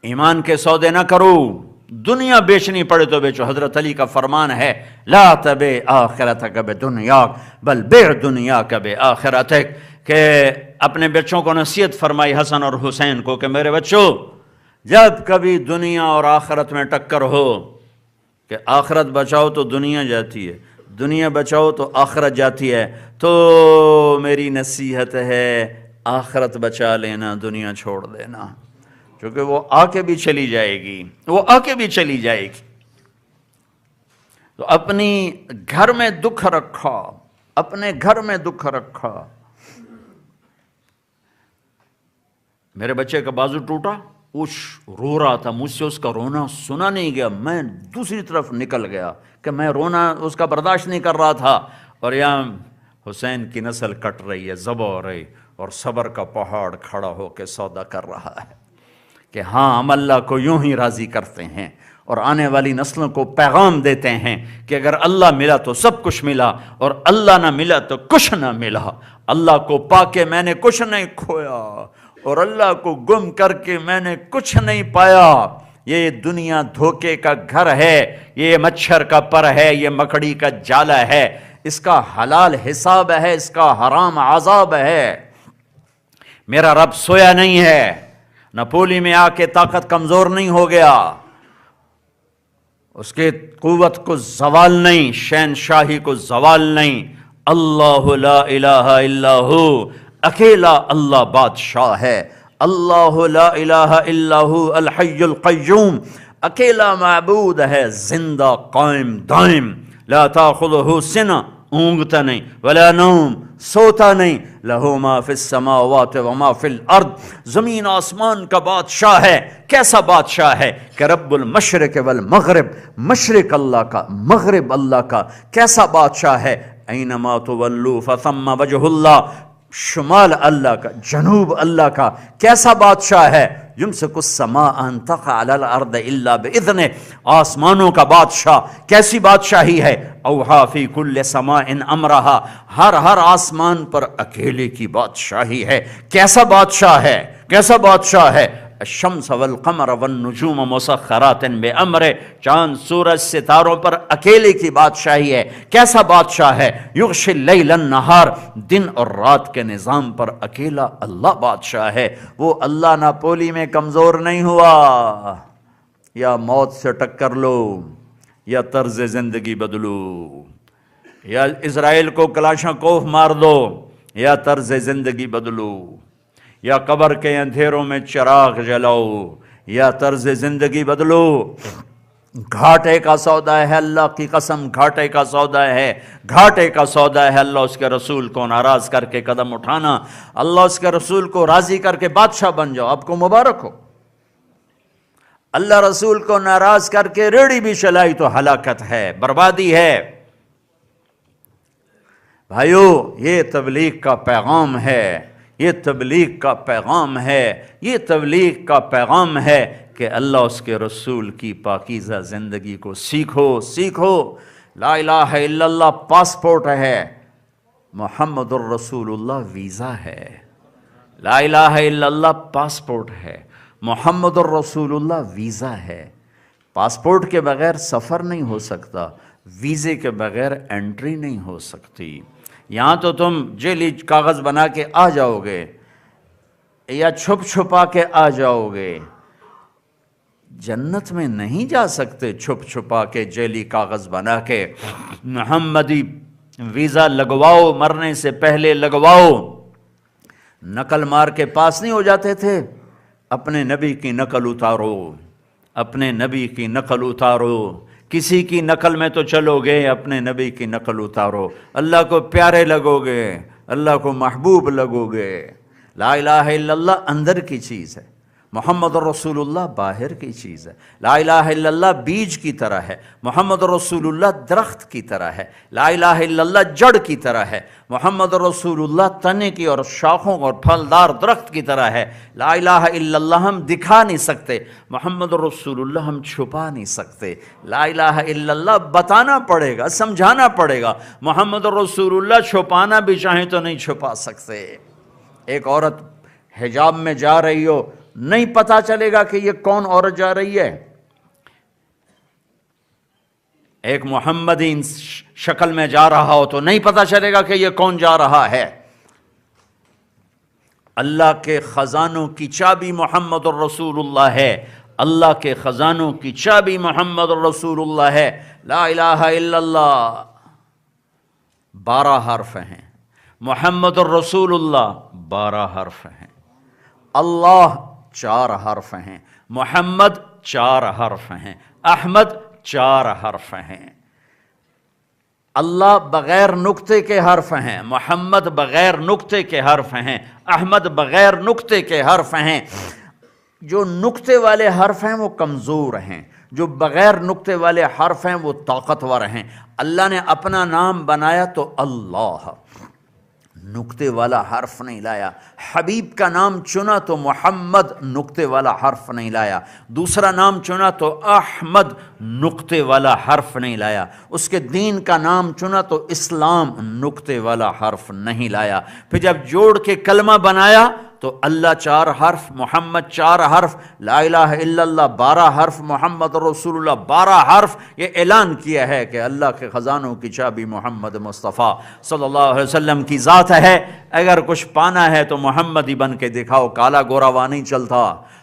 ایمان کے سودے نہ کرو، دنیا بیچنی پڑے تو بیچو۔ حضرت علی کا فرمان ہے لا تبع آخرتک بدنیاک بل بع دنیاک بآخرتک، کہ اپنے بچوں کو نصیحت فرمائی حسن اور حسین کو کہ میرے بچوں، جب کبھی دنیا اور آخرت میں ٹکر ہو کہ آخرت بچاؤ تو دنیا جاتی ہے، دنیا بچاؤ تو آخرت جاتی ہے، تو میری نصیحت ہے آخرت بچا لینا، دنیا چھوڑ دینا، کیونکہ وہ آ کے بھی چلی جائے گی، وہ آ کے بھی چلی جائے گی۔ تو اپنی گھر میں دکھ رکھا، اپنے گھر میں دکھ رکھا۔ میرے بچے کا بازو ٹوٹا، رو رہا تھا، مجھ سے اس کا رونا سنا نہیں گیا، میں دوسری طرف نکل گیا کہ میں رونا اس کا برداشت نہیں کر رہا تھا، اور یہاں حسین کی نسل کٹ رہی ہے، ذبح ہو رہی، اور صبر کا پہاڑ کھڑا ہو کے سودا کر رہا ہے کہ ہاں ہم اللہ کو یوں ہی راضی کرتے ہیں، اور آنے والی نسلوں کو پیغام دیتے ہیں کہ اگر اللہ ملا تو سب کچھ ملا، اور اللہ نہ ملا تو کچھ نہ ملا۔ اللہ کو پا کے میں نے کچھ نہیں کھویا، اور اللہ کو گم کر کے میں نے کچھ نہیں پایا۔ یہ دنیا دھوکے کا گھر ہے، یہ مچھر کا پر ہے، یہ مکڑی کا جالا ہے، اس کا حلال حساب ہے، اس کا حرام عذاب ہے۔ میرا رب سویا نہیں ہے، نپولی میں آ کے طاقت کمزور نہیں ہو گیا، اس کے قوت کو زوال نہیں، شہنشاہی کو زوال نہیں۔ اللہ لا الہ الا ہو، اکیلا اللہ بادشاہ ہے۔ اللہ لا الہ الا ہو الحی القیوم، اکیلا معبود ہے، زندہ قائم دائم۔ لا تاخذہ سنہ، اونگتا نہیں، ولا نوم، سوتا نہیں، لہو ما فی السماوات وما فی الارض، زمین آسمان کا بادشاہ ہے۔ کیسا بادشاہ ہے کہ رب المشرق والمغرب، مشرق اللہ کا، مغرب اللہ کا، کیسا بادشاہ ہے۔ اینما تولوا فثم وجہ اللہ، شمال اللہ کا، جنوب اللہ کا، کیسا بادشاہ ہے۔ یمسک السماء ان تقع علی الارض الا باذنہ، آسمانوں کا بادشاہ، کیسی بادشاہی ہے۔ اوحا فی کل سماء امرہا، ہر آسمان پر اکیلے کی بادشاہی ہے۔ کیسا بادشاہ ہے، کیسا بادشاہ ہے۔ الشمس والقمر والنجوم مسخرات بامرہ، چاند سورج ستاروں پر اکیلے کی بادشاہی ہے۔ کیسا بادشاہ ہے۔ یغشی اللیل النہار، دن اور رات کے نظام پر اکیلا اللہ بادشاہ ہے۔ وہ اللہ ناپولی میں کمزور نہیں ہوا۔ یا موت سے ٹکر لو، یا طرز زندگی بدلو، یا اسرائیل کو کلاشن کوف مار دو، یا طرز زندگی بدلو، یا قبر کے اندھیروں میں چراغ جلاؤ، یا طرز زندگی بدلو۔ گھاٹے کا سودا ہے، اللہ کی قسم گھاٹے کا سودا ہے، گھاٹے کا سودا ہے۔ اللہ اس کے رسول کو ناراض کر کے قدم اٹھانا، اللہ اس کے رسول کو راضی کر کے بادشاہ بن جاؤ، آپ کو مبارک ہو۔ اللہ رسول کو ناراض کر کے ریڑھی بھی چلائی تو ہلاکت ہے، بربادی ہے۔ بھائیو، یہ تبلیغ کا پیغام ہے، یہ تبلیغ کا پیغام ہے، یہ تبلیغ کا پیغام ہے کہ اللہ اس کے رسول کی پاکیزہ زندگی کو سیکھو، سیکھو۔ لا الہ الا اللہ پاسپورٹ ہے، محمد الرسول اللہ ویزا ہے۔ لا الہ الا اللہ پاسپورٹ ہے، محمد الرسول اللہ ویزا ہے۔ پاسپورٹ کے بغیر سفر نہیں ہو سکتا، ویزے کے بغیر انٹری نہیں ہو سکتی۔ یہاں تو تم جعلی کاغذ بنا کے آ جاؤ گے، یا چھپ چھپا کے آ جاؤ گے، جنت میں نہیں جا سکتے چھپ چھپا کے جعلی کاغذ بنا کے۔ محمدی ویزا لگواؤ، مرنے سے پہلے لگواؤ۔ نقل مار کے پاس نہیں ہو جاتے تھے، اپنے نبی کی نقل اتارو، اپنے نبی کی نقل اتارو۔ کسی کی نقل میں تو چلو گے، اپنے نبی کی نقل اتارو، اللہ کو پیارے لگو گے، اللہ کو محبوب لگو گے۔ لا الہ الا اللہ اندر کی چیز ہے، محمد رسول اللہ باہر کی چیز ہے۔ لا الہ الا اللہ بیج کی طرح ہے، محمد رسول اللہ درخت کی طرح ہے۔ لا الہ الا اللہ جڑ کی طرح ہے، محمد رسول اللہ تنے کی اور شاخوں اور پھلدار درخت کی طرح ہے۔ لا الہ الا اللہ ہم دکھا نہیں سکتے، محمد رسول اللہ ہم چھپا نہیں سکتے۔ لا الہ الا اللہ بتانا پڑے گا، سمجھانا پڑے گا، محمد رسول اللہ چھپانا بھی چاہیں تو نہیں چھپا سکتے۔ ایک عورت حجاب میں جا رہی ہو، نہیں پتا چلے گا کہ یہ کون عورت جا رہی ہے۔ ایک محمدی شکل میں جا رہا ہو تو نہیں پتا چلے گا کہ یہ کون جا رہا ہے۔ اللہ کے خزانوں کی چابی محمد الرسول اللہ ہے، اللہ کے خزانوں کی چابی محمد الرسول اللہ ہے۔ لا الہ الا اللہ 12 حرف ہیں، محمد الرسول اللہ 12 حرف ہیں، اللہ 4 حرف ہیں، محمد 4 حرف ہیں، احمد 4 حرف ہیں۔ اللہ بغیر نقطے کے حرف ہیں، محمد بغیر نقطے کے حرف ہیں، احمد بغیر نقطے کے حرف ہیں۔ جو نقطے والے حرف ہیں وہ کمزور ہیں، جو بغیر نقطے والے حرف ہیں وہ طاقتور ہیں۔ اللہ نے اپنا نام بنایا تو اللہ، نقطے والا حرف نہیں لایا۔ حبیب کا نام چنا تو محمد، نقطے والا حرف نہیں لایا۔ دوسرا نام چنا تو احمد، نقطے والا حرف نہیں لایا۔ اس کے دین کا نام چنا تو اسلام، نقطے والا حرف نہیں لایا۔ پھر جب جوڑ کے کلمہ بنایا تو اللہ 4 حرف، محمد 4 حرف، لا الہ الا اللہ 12 حرف، محمد رسول اللہ 12 حرف۔ یہ اعلان کیا ہے کہ اللہ کے خزانوں کی چابی محمد مصطفیٰ صلی اللہ علیہ وسلم کی ذات ہے۔ اگر کچھ پانا ہے تو محمدی بن کے دکھاؤ۔ کالا گورا وہاں نہیں چلتا،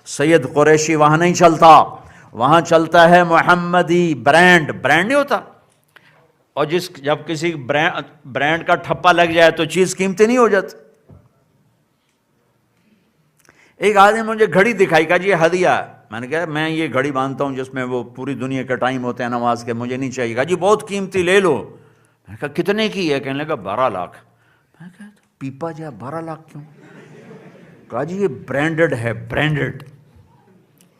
سید قریشی وہاں نہیں چلتا، وہاں چلتا ہے محمدی برانڈ۔ برانڈ نہیں ہوتا، اور جب کسی برانڈ کا ٹھپا لگ جائے تو چیز قیمتی نہیں ہو جاتی۔ ایک آدمی مجھے گھڑی دکھائی، کہا جی یہ ہدیہ ہے۔ میں نے کہا میں یہ گھڑی باندھتا ہوں جس میں وہ پوری دنیا کا ٹائم ہوتے ہیں نماز کے، مجھے نہیں چاہیے۔ کہا جی بہت قیمتی، لے لو۔ میں نے کہا کتنے کی ہے؟ کہنے لگا 12 لاکھ۔ میں نے کہا پیپا جا 12 لاکھ کیوں؟ کہا جی یہ برانڈڈ ہے، برانڈڈ،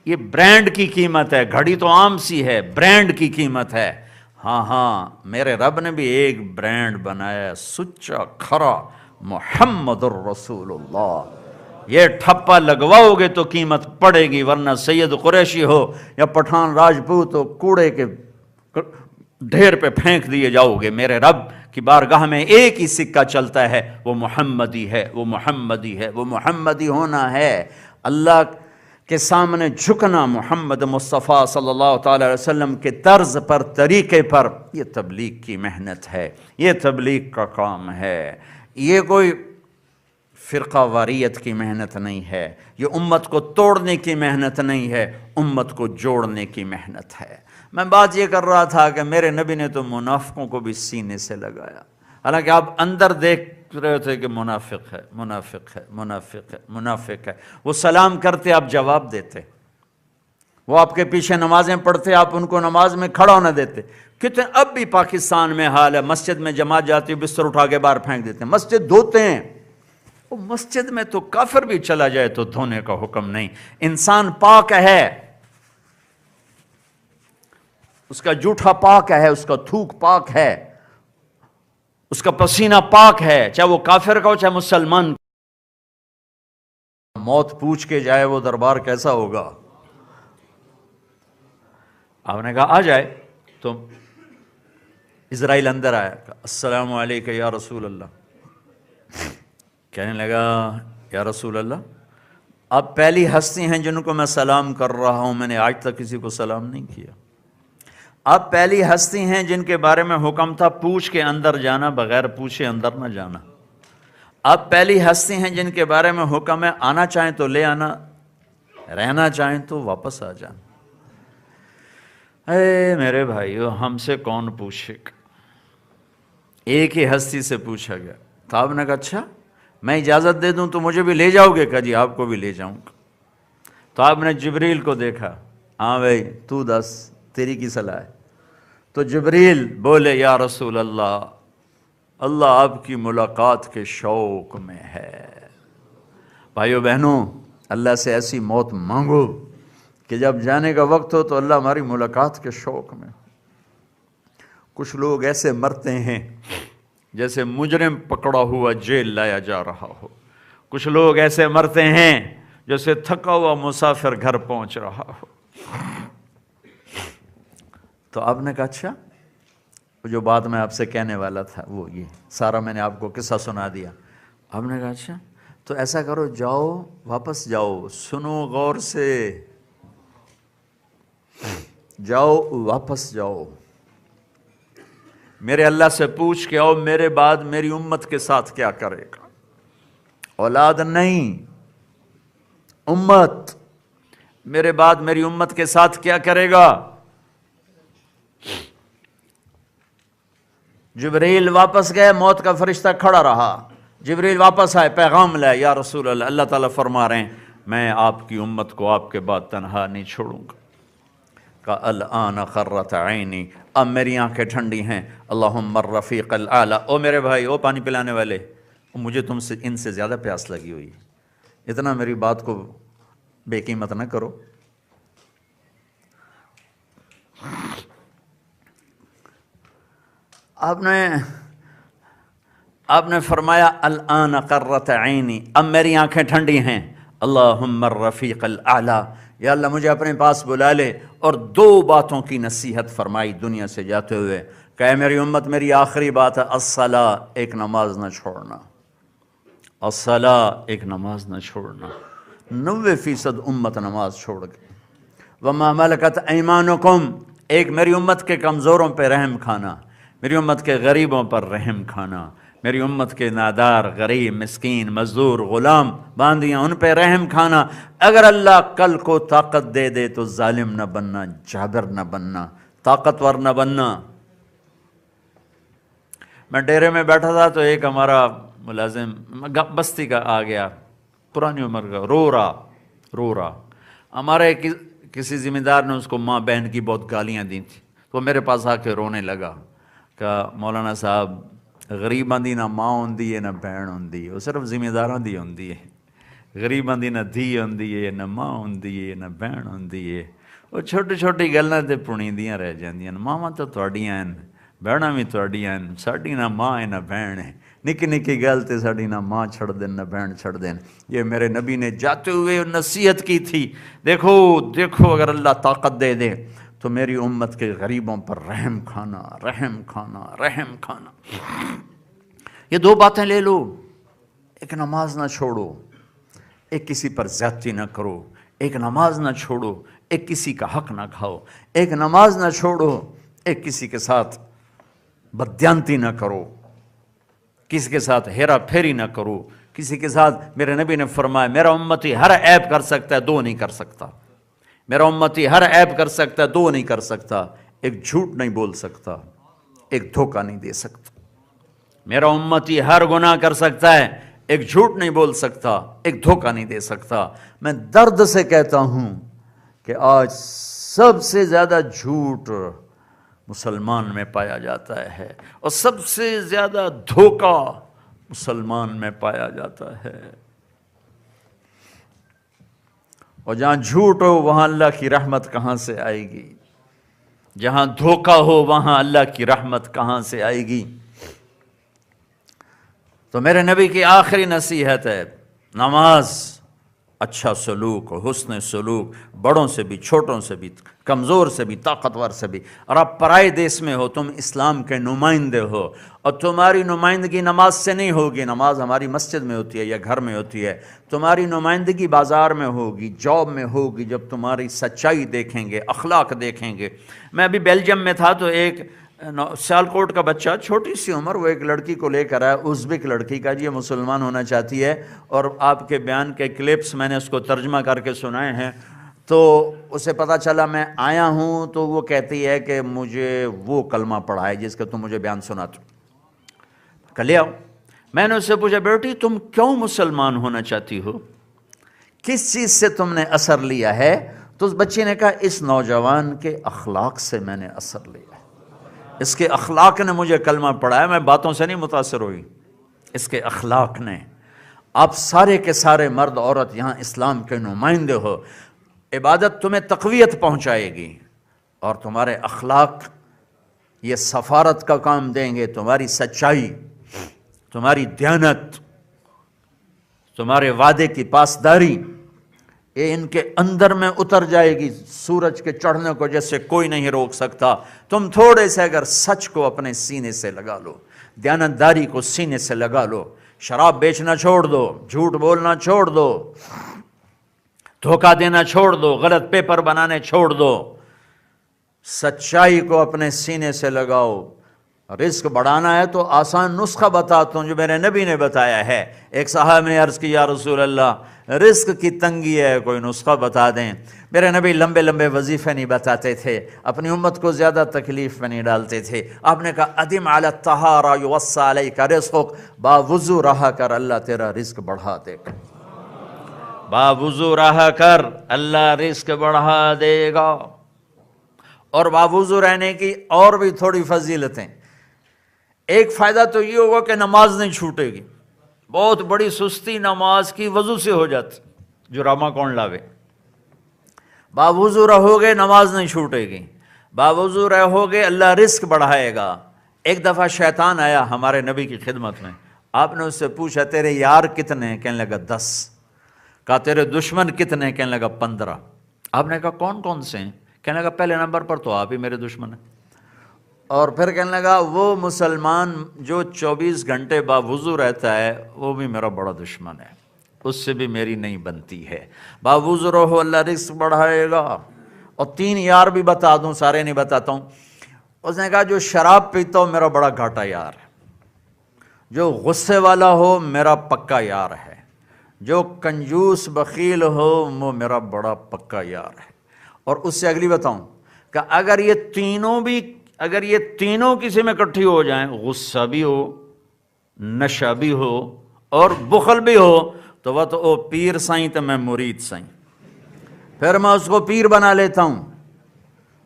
یہ برانڈ کی قیمت ہے، گھڑی تو عام سی ہے، برانڈ کی قیمت ہے۔ ہاں ہاں، میرے رب نے بھی ایک برانڈ بنایا، سچا کھرا محمد الرسول اللہ۔ یہ ٹھپا لگواؤ گے تو قیمت پڑے گی، ورنہ سید قریشی ہو یا پٹھان راجپوت ہو، کوڑے کے ڈھیر پہ پھینک دیے جاؤ گے۔ میرے رب کی بارگاہ میں ایک ہی سکہ چلتا ہے، وہ محمدی ہے، وہ محمدی ہے، وہ محمدی ہونا ہے۔ اللہ کے سامنے جھکنا محمد مصطفیٰ صلی اللہ تعالی علیہ وسلم کے طرز پر، طریقے پر، یہ تبلیغ کی محنت ہے، یہ تبلیغ کا کام ہے۔ یہ کوئی فرقہ واریت کی محنت نہیں ہے، یہ امت کو توڑنے کی محنت نہیں ہے، امت کو جوڑنے کی محنت ہے۔ میں بات یہ کر رہا تھا کہ میرے نبی نے تو منافقوں کو بھی سینے سے لگایا، حالانکہ آپ اندر دیکھ رہے تھے کہ منافق ہے، منافق ہے، منافق ہے، منافق ہے۔ وہ سلام کرتے آپ جواب دیتے، وہ آپ کے پیچھے نمازیں پڑھتے آپ ان کو نماز میں کھڑا ہونا دیتے۔ کتنے اب بھی پاکستان میں حال ہے، مسجد میں جماعت جاتی ہے، بستر اٹھا کے باہر پھینک دیتے ہیں، مسجد دھوتے ہیں۔ وہ مسجد میں تو کافر بھی چلا جائے تو دھونے کا حکم نہیں۔ انسان پاک ہے، اس کا جوٹھا پاک ہے، اس کا تھوک پاک ہے، اس کا پسینہ پاک ہے، چاہے وہ کافر کا ہو چاہے مسلمان۔ موت پوچھ کے جائے وہ دربار کیسا ہوگا؟ آپ نے کہا آ جائے، تو اسرائیل اندر آیا، السلام علیکم یا رسول اللہ۔ کہنے لگا یا رسول اللہ آپ پہلی ہستی ہیں جن کو میں سلام کر رہا ہوں، میں نے آج تک کسی کو سلام نہیں کیا۔ آپ پہلی ہستی ہیں جن کے بارے میں حکم تھا پوچھ کے اندر جانا، بغیر پوچھے اندر نہ جانا۔ آپ پہلی ہستی ہیں جن کے بارے میں حکم ہے آنا چاہیں تو لے آنا، رہنا چاہیں تو واپس آ جانا۔ اے میرے بھائیو، ہم سے کون پوچھے گا؟ ایک ہی ہستی سے پوچھا گیا، تو آپ نے کہا اچھا میں اجازت دے دوں تو مجھے بھی لے جاؤ گے؟ کہا جی آپ کو بھی لے جاؤں گا۔ تو آپ نے جبریل کو دیکھا، ہاں بھائی تو دس تیری کی صلاح ہے؟ تو جبریل بولے یا رسول اللہ اللہ آپ کی ملاقات کے شوق میں ہے۔ بھائیو بہنوں، اللہ سے ایسی موت مانگو کہ جب جانے کا وقت ہو تو اللہ ہماری ملاقات کے شوق میں ہو۔ کچھ لوگ ایسے مرتے ہیں جیسے مجرم پکڑا ہوا جیل لایا جا رہا ہو، کچھ لوگ ایسے مرتے ہیں جیسے تھکا ہوا مسافر گھر پہنچ رہا ہو۔ تو آپ نے کہا اچھا، جو بات میں آپ سے کہنے والا تھا وہ یہ سارا میں نے آپ کو قصہ سنا دیا۔ آپ نے کہا اچھا تو ایسا کرو، جاؤ واپس جاؤ، سنو غور سے، جاؤ واپس جاؤ، میرے اللہ سے پوچھ کے آؤ میرے بعد میری امت کے ساتھ کیا کرے گا۔ اولاد نہیں، امت، میرے بعد میری امت کے ساتھ کیا کرے گا۔ جبریل واپس گئے، موت کا فرشتہ کھڑا رہا، جبریل واپس آئے، پیغام لائے، یا رسول اللہ، اللہ تعالیٰ فرما رہے ہیں میں آپ کی امت کو آپ کے بعد تنہا نہیں چھوڑوں گا۔ کہا الآن قرۃ عینی، اب میری آنکھیں ٹھنڈی ہیں، اللہم الرفیق الاعلی۔ او میرے بھائی، او پانی پلانے والے، مجھے تم سے ان سے زیادہ پیاس لگی ہوئی، اتنا میری بات کو بے قیمت نہ کرو۔ آپ نے فرمایا الآن قرۃ عینی، اب میری آنکھیں ٹھنڈی ہیں، اللہم الرفیق الاعلی، یا اللہ مجھے اپنے پاس بلا لے۔ اور دو باتوں کی نصیحت فرمائی دنیا سے جاتے ہوئے، کہ میری امت میری آخری بات ہے الصلاۃ، ایک نماز نہ چھوڑنا، الصلاۃ، ایک نماز نہ چھوڑنا۔ 90% امت نماز چھوڑ گئی۔ وما ملکت ایمانکم، ایک میری امت کے کمزوروں پہ رحم کھانا، میری امت کے غریبوں پر رحم کھانا، میری امت کے نادار، غریب، مسکین، مزدور، غلام، باندیاں، ان پہ رحم کھانا۔ اگر اللہ کل کو طاقت دے دے تو ظالم نہ بننا، جابر نہ بننا، طاقتور نہ بننا۔ میں ڈیرے میں بیٹھا تھا تو ایک ہمارا ملازم بستی کا آ گیا، پرانی عمر کا، رو رہا۔ ہمارے کسی ذمہ دار نے اس کو ماں بہن کی بہت گالیاں دی تھی، تو میرے پاس آ کے رونے لگا۔ کہا مولانا صاحب، غریباں دی نہ ماں ہوندی ہے نہ بہن ہوندی ہے، وہ صرف ذمہ داراں دی ہوندی ہے۔ غریباں دی نہ دھی ہوندی ہے، نہ ماں ہوندی ہے، نہ بہن ہوندی ہے۔ وہ چھوٹی چھوٹی گلاں تے پُنیندیاں رہ جاندیاں، ماواں تو تہاڈیاں ہیں، بہناں بھی تہاڈیاں ہیں، ساڈی نہ ماں ہے نہ بہن ہے، نکی نکی گل تے ساڈی نہ ماں چھڑ دین نہ بہن چھڑ دین۔ یہ میرے نبی نے جاتے ہوئے نصیحت کی تھی، دیکھو اگر اللہ طاقت دے دے تو میری امت کے غریبوں پر رحم کھانا، رحم کھانا، رحم کھانا۔ یہ دو باتیں لے لو، ایک نماز نہ چھوڑو، ایک کسی پر زیادتی نہ کرو، ایک نماز نہ چھوڑو، ایک کسی کا حق نہ کھاؤ، ایک نماز نہ چھوڑو، ایک کسی کے ساتھ بددیانتی نہ کرو، کسی کے ساتھ ہیرا پھیری نہ کرو، کسی کے ساتھ۔ میرے نبی نے فرمایا میرا امتی ہر عیب کر سکتا ہے، دو نہیں کر سکتا۔ میرا امتی ہر عیب کر سکتا ہے، دو نہیں کر سکتا۔ ایک جھوٹ نہیں بول سکتا، ایک دھوکہ نہیں دے سکتا۔ میرا امتی ہر گناہ کر سکتا ہے، ایک جھوٹ نہیں بول سکتا، ایک دھوکہ نہیں دے سکتا۔ میں درد سے کہتا ہوں کہ آج سب سے زیادہ جھوٹ مسلمان میں پایا جاتا ہے، اور سب سے زیادہ دھوکہ مسلمان میں پایا جاتا ہے۔ اور جہاں جھوٹ ہو وہاں اللہ کی رحمت کہاں سے آئے گی؟ جہاں دھوکہ ہو وہاں اللہ کی رحمت کہاں سے آئے گی؟ تو میرے نبی کی آخری نصیحت ہے نماز، اچھا سلوک، حسن سلوک، بڑوں سے بھی، چھوٹوں سے بھی، کمزور سے بھی، طاقتور سے بھی۔ اور آپ پرائے دیس میں ہو، تم اسلام کے نمائندے ہو، اور تمہاری نمائندگی نماز سے نہیں ہوگی۔ نماز ہماری مسجد میں ہوتی ہے یا گھر میں ہوتی ہے، تمہاری نمائندگی بازار میں ہوگی، جاب میں ہوگی، جب تمہاری سچائی دیکھیں گے، اخلاق دیکھیں گے۔ میں ابھی بیلجیم میں تھا تو ایک سیالکوٹ کا بچہ، چھوٹی سی عمر، وہ ایک لڑکی کو لے کر آیا، ازبک لڑکی کا، یہ مسلمان ہونا چاہتی ہے، اور آپ کے بیان کے کلپس میں نے اس کو ترجمہ کر کے سنائے ہیں۔ تو اسے پتہ چلا میں آیا ہوں، تو وہ کہتی ہے کہ مجھے وہ کلمہ پڑھا ہے جس کا تم مجھے بیان سناتے ہو، کہ لے آؤ۔ میں نے اس سے پوچھا بیٹی تم کیوں مسلمان ہونا چاہتی ہو، کس چیز سے تم نے اثر لیا ہے؟ تو اس بچی نے کہا اس نوجوان کے اخلاق سے میں نے اثر لیا۔ اس کے اخلاق نے مجھے کلمہ پڑھایا، میں باتوں سے نہیں متاثر ہوئی، اس کے اخلاق نے۔ آپ سارے کے سارے مرد عورت یہاں اسلام کے نمائندے ہو، عبادت تمہیں تقویت پہنچائے گی اور تمہارے اخلاق یہ سفارت کا کام دیں گے، تمہاری سچائی، تمہاری دیانت، تمہارے وعدے کی پاسداری، یہ ان کے اندر میں اتر جائے گی سورج کے چڑھنے کو جیسے کوئی نہیں روک سکتا۔ تم تھوڑے سے اگر سچ کو اپنے سینے سے لگا لو، دیانتداری کو سینے سے لگا لو، شراب بیچنا چھوڑ دو، جھوٹ بولنا چھوڑ دو، دھوکہ دینا چھوڑ دو، غلط پیپر بنانے چھوڑ دو، سچائی کو اپنے سینے سے لگاؤ۔ رزق بڑھانا ہے تو آسان نسخہ بتاتا ہوں جو میرے نبی نے بتایا ہے۔ ایک صاحب نے عرض کی یا رسول اللہ رزق کی تنگی ہے، کوئی نسخہ بتا دیں۔ میرے نبی لمبے لمبے وظیفے نہیں بتاتے تھے، اپنی امت کو زیادہ تکلیف میں نہیں ڈالتے تھے۔ آپ نے کہا ادم علی الطہارہ یوصى علیک رزقک، باوضو رہا کر اللہ تیرا رزق بڑھا دے گا، باوضو رہا کر اللہ رزق بڑھا دے گا۔ اور باوضو رہنے کی اور بھی تھوڑی فضیلتیں۔ ایک فائدہ تو یہ ہوگا کہ نماز نہیں چھوٹے گی، بہت بڑی سستی نماز کی وضو سے ہو جاتی، جو راما کون لاوے۔ باوضو رہو گے نماز نہیں چھوٹے گی، باوضو رہو گے اللہ رزق بڑھائے گا۔ ایک دفعہ شیطان آیا ہمارے نبی کی خدمت میں، آپ نے اس سے پوچھا تیرے یار کتنے ہیں؟ کہنے لگا 10۔ کہا تیرے دشمن کتنے ہیں؟ کہنے لگا 15۔ آپ نے کہا کون کون سے ہیں؟ کہنے لگا پہلے نمبر پر تو آپ ہی میرے دشمن ہیں۔ اور پھر کہنے لگا وہ مسلمان جو 24 گھنٹے باوضو رہتا ہے وہ بھی میرا بڑا دشمن ہے، اس سے بھی میری نہیں بنتی ہے۔ باوضو رہو اللہ رزق بڑھائے گا۔ اور 3 یار بھی بتا دوں، سارے نہیں بتاتا ہوں۔ اس نے کہا جو شراب پیتا ہو میرا بڑا گھاٹا یار ہے، جو غصے والا ہو میرا پکا یار ہے، جو کنجوس بخیل ہو وہ میرا بڑا پکا یار ہے۔ اور اس سے اگلی بتاؤں کہ اگر یہ تینوں کسی میں اکٹھی ہو جائیں، غصہ بھی ہو، نشہ بھی ہو اور بخل بھی ہو، تو وہ تو او پیر سائیں تو میں مرید سائیں، پھر میں اس کو پیر بنا لیتا ہوں۔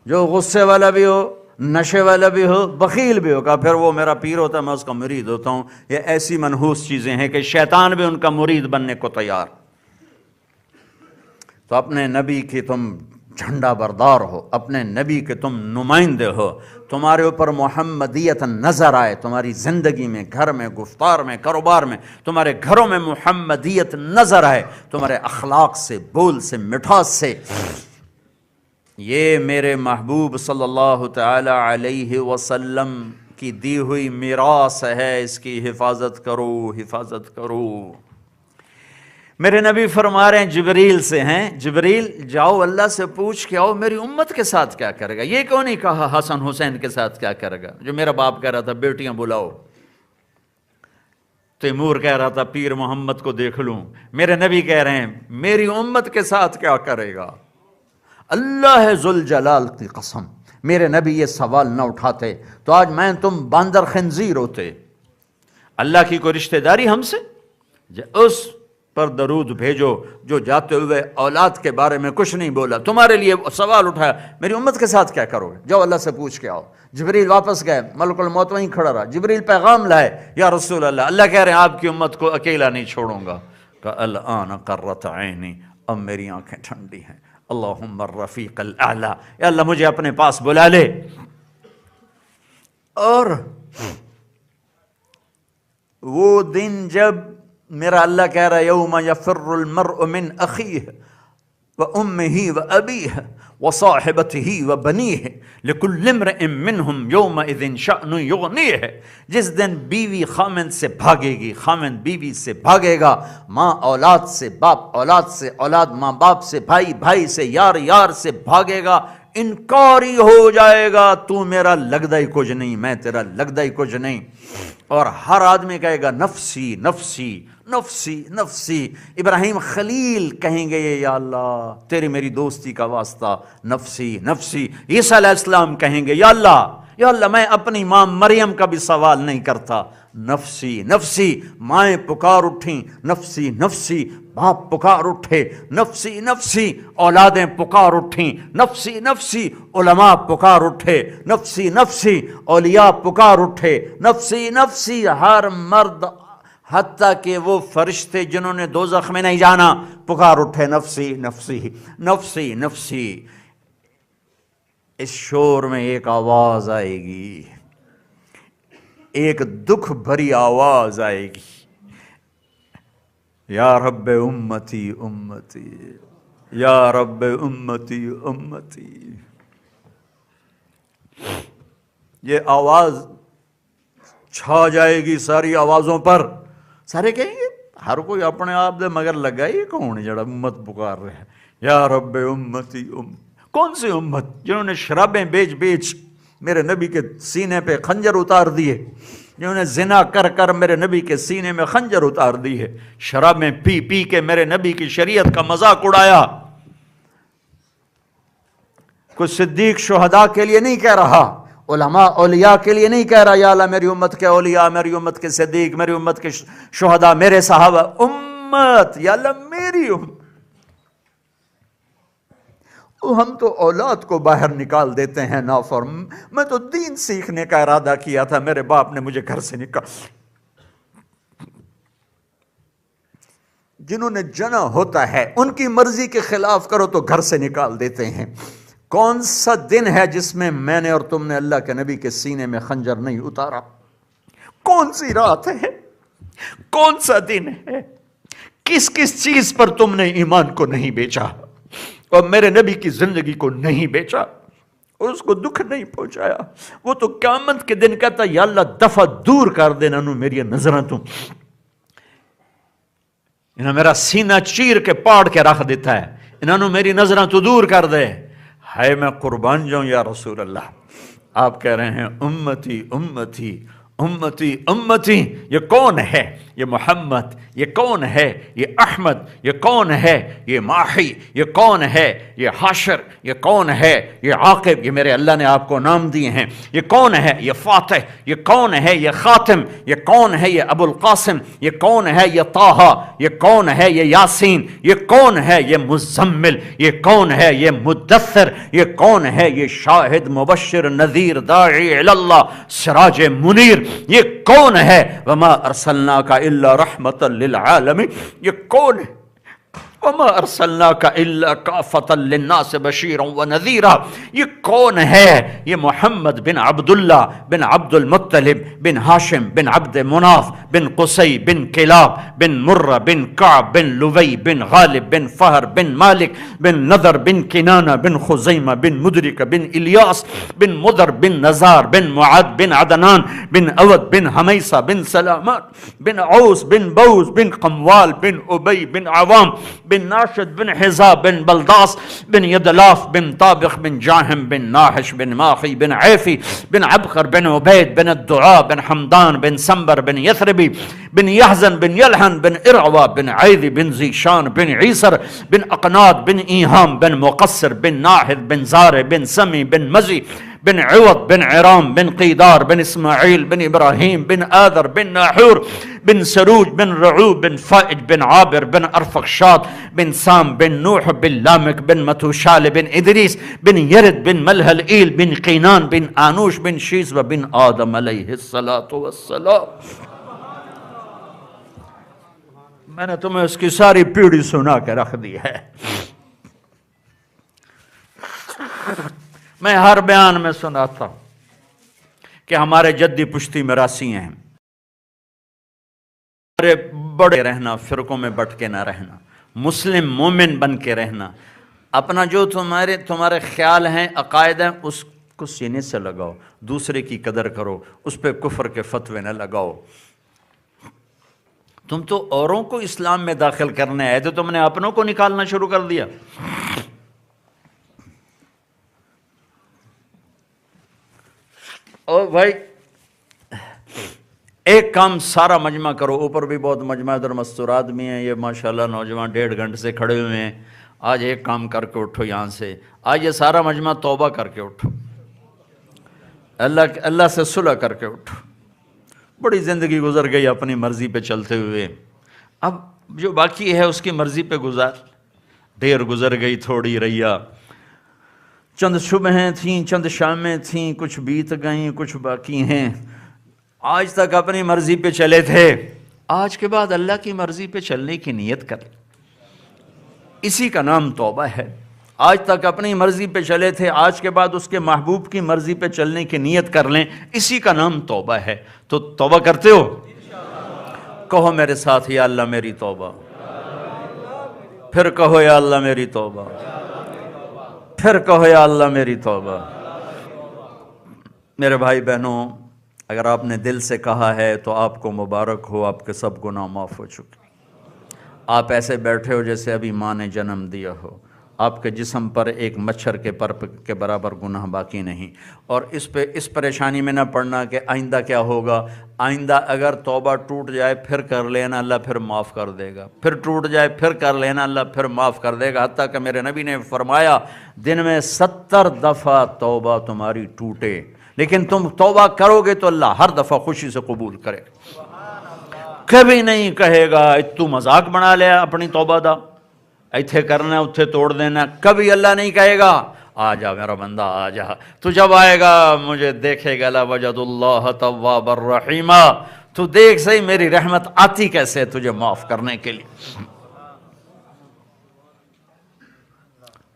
جو غصے والا بھی ہو، نشے والا بھی ہو، بخیل بھی ہوگا، پھر وہ میرا پیر ہوتا ہے، میں اس کا مرید ہوتا ہوں۔ یہ ایسی منحوس چیزیں ہیں کہ شیطان بھی ان کا مرید بننے کو تیار۔ تو اپنے نبی کی تم جھنڈا بردار ہو، اپنے نبی کے تم نمائندے ہو، تمہارے اوپر محمدیت نظر آئے، تمہاری زندگی میں، گھر میں، گفتار میں، کاروبار میں، تمہارے گھروں میں محمدیت نظر آئے، تمہارے اخلاق سے، بول سے، مٹھاس سے۔ یہ میرے محبوب صلی اللہ تعالی علیہ وسلم کی دی ہوئی میراث ہے، اس کی حفاظت کرو، حفاظت کرو۔ میرے نبی فرما رہے ہیں جبریل سے، ہیں جبریل جاؤ اللہ سے پوچھ کے آؤ میری امت کے ساتھ کیا کرے گا۔ یہ کیوں نہیں کہا حسن حسین کے ساتھ کیا کرے گا؟ جو میرا باپ کہہ رہا تھا بیٹیاں بلاؤ، تیمور کہہ رہا تھا پیر محمد کو دیکھ لوں، میرے نبی کہہ رہے ہیں میری امت کے ساتھ کیا کرے گا۔ اللہ ذوالجلال کی قسم میرے نبی یہ سوال نہ اٹھاتے تو آج میں تم باندر خنزیر ہوتے۔ اللہ کی کوئی رشتہ داری ہم سے؟ اس پر درود بھیجو جو جاتے ہوئے اولاد کے بارے میں کچھ نہیں بولا، تمہارے لیے سوال اٹھایا میری امت کے ساتھ کیا کرو گے؟ جاؤ اللہ سے پوچھ کے آؤ۔ جبریل واپس گئے، ملک الموت وہیں کھڑا رہا، جبریل پیغام لائے یا رسول اللہ، اللہ کہہ رہے ہیں آپ کی امت کو اکیلا نہیں چھوڑوں گا۔ کہ الآن قرۃ عینی، اب میری آنکھیں ٹھنڈی ہیں۔ اللہم الرفیق الاعلی، یا اللہ مجھے اپنے پاس بلا لے۔ اور وہ دن جب میرا اللہ کہہ رہا ہے یوم یفر المرء من اخیہ وامہ وابیہ وصاحبتہ وبنیہ لکل امرئ منہم یومئذ شأن یغنیہ۔ جس دن بیوی خامند سے بھاگے گی، خامند بیوی سے بھاگے گا، ماں اولاد سے، باپ اولاد سے، اولاد ماں باپ سے، بھائی بھائی سے، یار یار سے بھاگے گا، انکاری ہو جائے گا، تو میرا لگدا ہی کچھ نہیں، میں تیرا لگدا ہی کچھ نہیں۔ اور ہر آدمی کہے گا نفسی نفسی نفسی نفسی۔ ابراہیم خلیل کہیں گے یا اللہ تیری میری دوستی کا واسطہ نفسی نفسی۔ عیسیٰ علیہ السلام کہیں گے یا اللہ میں اپنی ماں مریم کا بھی سوال نہیں کرتا، نفسی نفسی، مائیں پکار اٹھیں نفسی نفسی، باپ پکار اٹھے نفسی نفسی، اولادیں پکار اٹھیں نفسی نفسی، علماء پکار اٹھے نفسی نفسی، اولیاء پکار اٹھے نفسی نفسی، ہر مرد حتیٰ کہ وہ فرشتے جنہوں نے دوزخ میں نہیں جانا پکار اٹھے نفسی نفسی نفسی نفسی۔ اس شور میں ایک آواز آئے گی، ایک دکھ بھری آواز آئے گی، یا رب امتی امتی، یا رب امتی امتی۔ یہ آواز چھا جائے گی ساری آوازوں پر، سارے کہیں گے ہر کوئی اپنے آپ دے مگر لگا یہ کون جڑا امت پکار رہے ہیں، یا رب امتی کون سی امت؟ جنہوں نے شرابیں بیچ بیچ میرے نبی کے سینے پہ خنجر اتار دیے، جنہوں نے زنا کر کر میرے نبی کے سینے میں خنجر اتار دی ہے، شرابیں پی پی کے میرے نبی کی شریعت کا مذاق اڑایا۔ کوئی صدیق شہداء کے لیے نہیں کہہ رہا، علماء اولیاء کے لیے نہیں کہہ رہا یا اللہ میری امت کے اولیاء، میری امت کے صدیق، میری امت کے شہداء، میرے صحابہ، امت یا اللہ میری امت۔ ہم تو اولاد کو باہر نکال دیتے ہیں نافرم، میں تو دین سیکھنے کا ارادہ کیا تھا، میرے باپ نے مجھے گھر سے نکال۔ جنہوں نے جنا ہوتا ہے ان کی مرضی کے خلاف کرو تو گھر سے نکال دیتے ہیں۔ کون سا دن ہے جس میں میں نے اور تم نے اللہ کے نبی کے سینے میں خنجر نہیں اتارا؟ کون سی رات ہے؟ کون سا دن ہے؟ کس کس چیز پر تم نے ایمان کو نہیں بیچا اور میرے نبی کی زندگی کو نہیں بیچا اور اس کو دکھ نہیں پہنچایا؟ وہ تو قیامت کے دن کہتا یا اللہ دفع دور کر دینا نو میری نظریں تو، انہوں میرا سینہ چیر کے پاڑ کے رکھ دیتا ہے، انہوں میری نظریں تو دور کر دے۔ ہائے میں قربان جاؤں یا رسول اللہ، آپ کہہ رہے ہیں امتی امتی امتی امتی۔ یہ کون ہے؟ یہ محمد۔ یہ کون ہے؟ یہ احمد۔ یہ کون ہے؟ یہ ماحی۔ یہ کون ہے؟ یہ حاشر۔ یہ کون ہے؟ یہ عاقب۔ یہ میرے اللہ نے آپ کو نام دیے ہیں۔ یہ کون ہے؟ یہ فاتح۔ یہ کون ہے؟ یہ خاتم۔ یہ کون ہے؟ یہ ابو القاسم۔ یہ کون ہے؟ یہ طٰہٰ۔ یہ کون ہے؟ یہ یاسین۔ یہ کون ہے؟ یہ مزمل۔ یہ کون ہے؟ یہ مدثر۔ یہ کون ہے؟ یہ شاہد مبشر نذیر داعی الی اللہ سراج منیر۔ یہ کون ہے؟ وما ارسلناک الا رحمتا للعالمین۔ یہ کون ہے؟ وما ارسلناک الا کافۃ للناس بشیرا ونذیرا۔ یہ کون ہے؟ یہ محمد بن عبداللہ بن عبد المطلب بن ہاشم بن عبد مناف بن قصی بن کلاب بن مرہ بن کعب بن لوی بن غالب بن فہر بن مالک بن نضر بن کنانہ بن خزیمہ بن مدرک بن الیاس بن مدر بن نزار بن معد بن عدنان بن اود بن حمیسہ بن سلامان بن عوس بن بوز بن قموال بن ابی بن عوام بن ناشد بن حزاب بن بلداس بن یدلاف بن طابخ بن جاہم بن ناحش بن ماخی بن عیفی بن عبقر بن عبید بن الدعاء بن حمدان بن سنبر بن یثربی بن یحزن بن یلحن بن ارعوا بن عیدی بن زیشان بن عیسر بن اقناد بن ایہام بن مقصر بن ناحد بن زار بن سمی بن مزی بن عوض بن عرام بن قیدار بن اسماعیل بن ابراہیم بن آذر بن ناحور بن سروج بن رعوب بن فائج بن عابر بن ارفخشاد بن سام بن نوح بن لامک بن متوشال بن ادریس بن یرد بن ملہل ایل بن قینان بن آنوش بن شیز و بن آدم علیہ السلام۔ میں نے تمہیں اس کی ساری پیڑھی سنا کے رکھ دی ہے۔ میں ہر بیان میں سناتا ہوں کہ ہمارے جدی پشتی میراثی ہیں، ہمارے بڑے رہنا، فرقوں میں بٹ کے نہ رہنا، مسلم مومن بن کے رہنا، اپنا جو تمہارے خیال ہیں، عقائد ہیں، اس کو سینے سے لگاؤ، دوسرے کی قدر کرو، اس پہ کفر کے فتوے نہ لگاؤ۔ تم تو اوروں کو اسلام میں داخل کرنے آئے تو تم نے اپنوں کو نکالنا شروع کر دیا۔ اور بھائی ایک کام سارا مجمع کرو، اوپر بھی بہت مجمع ادھر مستورات بھی ہیں، یہ ماشاءاللہ نوجوان 1.5 گھنٹے سے کھڑے ہوئے ہیں۔ آج ایک کام کر کے اٹھو یہاں سے، آج یہ سارا مجمع توبہ کر کے اٹھو، اللہ سے صلح کر کے اٹھو، بڑی زندگی گزر گئی اپنی مرضی پہ چلتے ہوئے، اب جو باقی ہے اس کی مرضی پہ گزار، دیر گزر گئی تھوڑی ریا، چند صبحیں تھیں، چند شامیں تھیں، کچھ بیت گئیں، کچھ باقی ہیں، آج تک اپنی مرضی پہ چلے تھے، آج کے بعد اللہ کی مرضی پہ چلنے کی نیت کر، اسی کا نام توبہ ہے۔ آج تک اپنی مرضی پہ چلے تھے، آج کے بعد اس کے محبوب کی مرضی پہ چلنے کی نیت کر لیں، اسی کا نام توبہ ہے۔ تو توبہ کرتے ہو؟ کہو میرے ساتھ، یا اللہ میری توبہ، پھر کہو یا اللہ میری توبہ، پھر کہو یا اللہ میری توبہ۔ میرے بھائی بہنوں، اگر آپ نے دل سے کہا ہے تو آپ کو مبارک ہو، آپ کے سب گناہ معاف ہو چکے۔ آپ ایسے بیٹھے ہو جیسے ابھی ماں نے جنم دیا ہو، آپ کے جسم پر ایک مچھر کے پر کے برابر گناہ باقی نہیں، اور اس پریشانی میں نہ پڑنا کہ آئندہ کیا ہوگا۔ آئندہ اگر توبہ ٹوٹ جائے پھر کر لینا، اللہ پھر معاف کر دے گا، پھر ٹوٹ جائے پھر کر لینا، اللہ پھر معاف کر دے گا، حتیٰ کہ میرے نبی نے فرمایا دن میں 70 دفعہ توبہ تمہاری ٹوٹے، لیکن تم توبہ کرو گے تو اللہ ہر دفعہ خوشی سے قبول کرے گا، کبھی نہیں کہے گا تو مذاق بنا لیا اپنی توبہ دا، ایتھے کرنا اتھے توڑ دینا، کبھی اللہ نہیں کہے گا آ جا میرا بندہ آ جا، تو جب آئے گا مجھے دیکھے گا لوجد اللہ توابا الرحیما، تو دیکھ صحیح میری رحمت آتی کیسے تجھے معاف کرنے کے لیے۔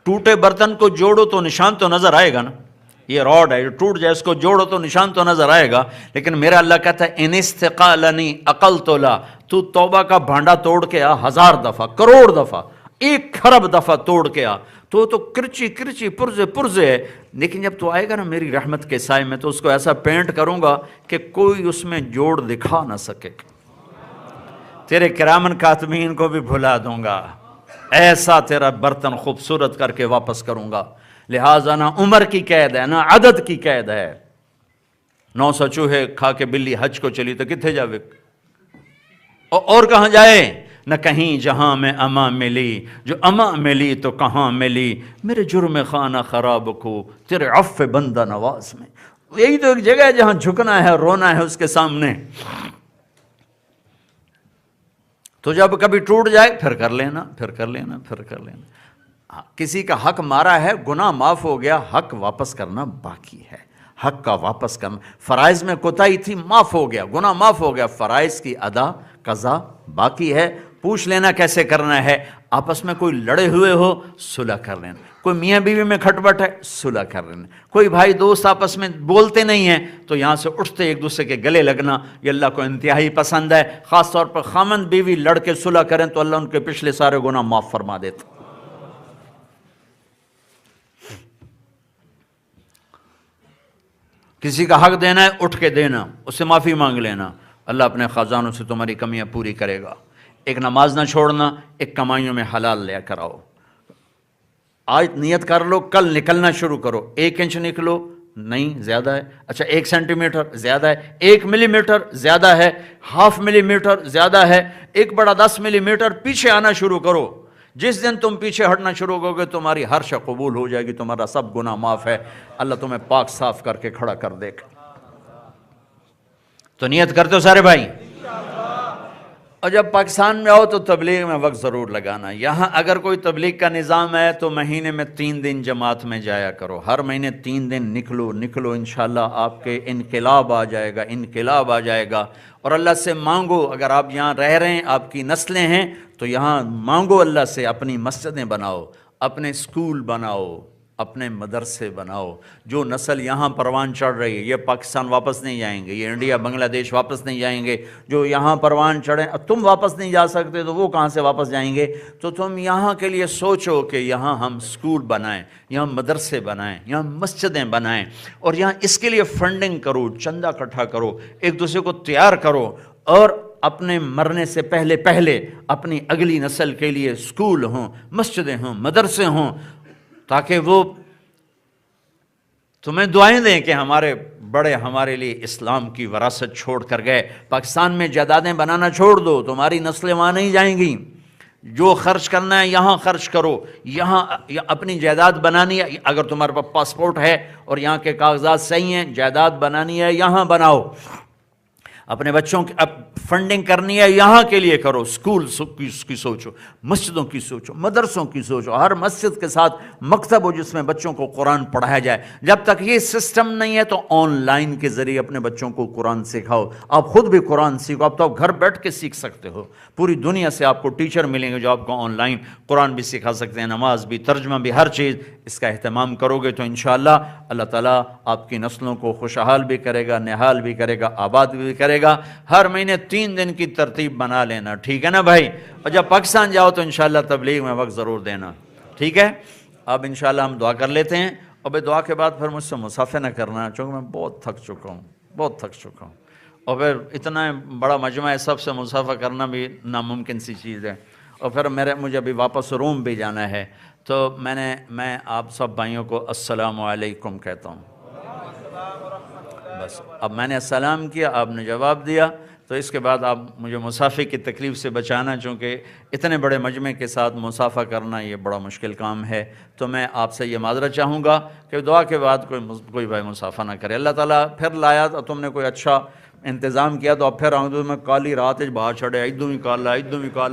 ٹوٹے برتن کو جوڑو تو نشان تو نظر آئے گا نا، یہ راڈ ہے جو ٹوٹ جائے اس کو جوڑو تو نشان تو نظر آئے گا، لیکن میرا اللہ کہتا ہے ان استقالنی عقلت لا، تو توبہ کا بھانڈا توڑ کے آ 1000 دفعہ، کروڑ دفعہ، 1 کھرب دفعہ توڑ کے آ، تو کرچی کرچی پرزے پرزے ہے، لیکن جب تو آئے گا نا میری رحمت کے سائے میں، تو اس کو ایسا پینٹ کروں گا کہ کوئی اس میں جوڑ دکھا نہ سکے، تیرے کرامن کاتبین کو بھی بھلا دوں گا، ایسا تیرا برتن خوبصورت کر کے واپس کروں گا۔ لہٰذا نہ عمر کی قید ہے، نہ عدد کی قید ہے۔ 900 چوہے کھا کے بلی حج کو چلی تو کتنے جاوے، اور کہاں جائے؟ نہ کہیں جہاں میں اماں ملی، جو اماں ملی تو کہاں ملی، میرے جرم خانہ خراب کو تیرے عفو بندہ نواز میں۔ یہی تو ایک جگہ ہے جہاں جھکنا ہے، رونا ہے اس کے سامنے۔ تو جب کبھی ٹوٹ جائے پھر کر لینا، پھر کر لینا، پھر کر لینا۔ کسی کا حق مارا ہے، گناہ معاف ہو گیا، حق واپس کرنا باقی ہے، حق کا واپس کرنا۔ فرائض میں کوتاہی تھی، معاف ہو گیا، گناہ معاف ہو گیا، فرائض کی ادا قضا باقی ہے۔ پوچھ لینا کیسے کرنا ہے، آپس میں کوئی لڑے ہوئے ہو صلح کر لینا، کوئی میاں بیوی میں کھٹپٹ ہے صلح کر لینا، کوئی بھائی دوست آپس میں بولتے نہیں ہیں تو یہاں سے اٹھتے ایک دوسرے کے گلے لگنا یہ اللہ کو انتہائی پسند ہے۔ خاص طور پر خامند بیوی لڑ کے صلح کریں تو اللہ ان کے پچھلے سارے گناہ معاف فرما دیتا۔ کسی کا حق دینا ہے اٹھ کے دینا، اس سے معافی مانگ لینا، اللہ اپنے خزانوں سے تمہاری کمیاں پوری کرے گا۔ ایک نماز نہ چھوڑنا، ایک کمائیوں میں حلال لے کر آؤ۔ آج نیت کر لو، کل نکلنا شروع کرو، 1 انچ نکلو، نہیں زیادہ ہے، اچھا 1 سینٹی میٹر زیادہ ہے، 1 ملی میٹر زیادہ ہے، 1/2 ملی میٹر زیادہ ہے، 1/10 ملی میٹر پیچھے آنا شروع کرو۔ جس دن تم پیچھے ہٹنا شروع کرو گے تمہاری ہر شے قبول ہو جائے گی، تمہارا سب گناہ معاف ہے، اللہ تمہیں پاک صاف کر کے کھڑا کر دے گا۔ تو نیت کرتے ہو سارے بھائی؟ اور جب پاکستان میں آؤ تو تبلیغ میں وقت ضرور لگانا۔ یہاں اگر کوئی تبلیغ کا نظام ہے تو مہینے میں 3 دن جماعت میں جایا کرو، ہر مہینے 3 دن نکلو انشاءاللہ آپ کے انقلاب آ جائے گا، انقلاب آ جائے گا۔ اور اللہ سے مانگو، اگر آپ یہاں رہ رہے ہیں، آپ کی نسلیں ہیں تو یہاں مانگو اللہ سے، اپنی مسجدیں بناؤ، اپنے سکول بناؤ، اپنے مدرسے بناؤ۔ جو نسل یہاں پروان چڑھ رہی ہے یہ پاکستان واپس نہیں جائیں گے، یہ انڈیا بنگلہ دیش واپس نہیں جائیں گے۔ جو یہاں پروان چڑھیں، تم واپس نہیں جا سکتے تو وہ کہاں سے واپس جائیں گے؟ تو تم یہاں کے لیے سوچو کہ یہاں ہم سکول بنائیں، یہاں مدرسے بنائیں، یہاں مسجدیں بنائیں، اور یہاں اس کے لیے فنڈنگ کرو، چندہ اکٹھا کرو، ایک دوسرے کو تیار کرو، اور اپنے مرنے سے پہلے اپنی اگلی نسل کے لیے سکول ہوں، مسجدیں ہوں، مدرسے ہوں، تاکہ وہ تمہیں دعائیں دیں کہ ہمارے بڑے ہمارے لیے اسلام کی وراثت چھوڑ کر گئے۔ پاکستان میں جائیدادیں بنانا چھوڑ دو، تمہاری نسلیں وہاں نہیں جائیں گی۔ جو خرچ کرنا ہے یہاں خرچ کرو، یہاں اپنی جائیداد بنانی ہے، اگر تمہارے پاس پاسپورٹ ہے اور یہاں کے کاغذات صحیح ہیں، جائیداد بنانی ہے یہاں بناؤ۔ اپنے بچوں کی اب فنڈنگ کرنی ہے یہاں کے لیے کرو، اسکول کی سوچو، مسجدوں کی سوچو، مدرسوں کی سوچو، ہر مسجد کے ساتھ مکتب ہو جس میں بچوں کو قرآن پڑھایا جائے۔ جب تک یہ سسٹم نہیں ہے تو آن لائن کے ذریعے اپنے بچوں کو قرآن سکھاؤ، آپ خود بھی قرآن سیکھو، اب تو آپ گھر بیٹھ کے سیکھ سکتے ہو، پوری دنیا سے آپ کو ٹیچر ملیں گے جو آپ کو آن لائن قرآن بھی سکھا سکتے ہیں، نماز بھی، ترجمہ بھی، ہر چیز۔ اس کا اہتمام کرو گے تو انشاءاللہ اللہ تعالیٰ آپ کی نسلوں کو خوشحال بھی کرے گا، نہال بھی کرے گا، آباد بھی کرے گا۔ ہر مہینے 3 دن کی ترتیب بنا لینا، ٹھیک ہے نا بھائی؟ اور جب پاکستان جاؤ تو انشاءاللہ تبلیغ میں وقت ضرور دینا، ٹھیک ہے؟ اب انشاءاللہ ہم دعا کر لیتے ہیں، اور بھائی دعا کے بعد پھر مجھ سے مصافحہ نہ کرنا، چونکہ میں بہت تھک چکا ہوں، اور پھر اتنا بڑا مجمع ہے، سب سے مصافحہ کرنا بھی ناممکن سی چیز ہے، اور پھر مجھے ابھی واپس روم بھی جانا ہے، تو میں آپ سب بھائیوں کو السلام علیکم کہتا ہوں۔ بس اب میں نے السلام کیا، آپ نے جواب دیا، تو اس کے بعد آپ مجھے مصافحے کی تکلیف سے بچانا، چونکہ اتنے بڑے مجمع کے ساتھ مصافحہ کرنا یہ بڑا مشکل کام ہے، تو میں آپ سے یہ معذرت چاہوں گا کہ دعا کے بعد کوئی بھائی مصافحہ نہ کرے۔ اللہ تعالیٰ پھر لایا تو تم نے کوئی اچھا انتظام کیا تو اب پھر آؤں میں کالی رات باہر چڑھے، ادوں بھی کالا،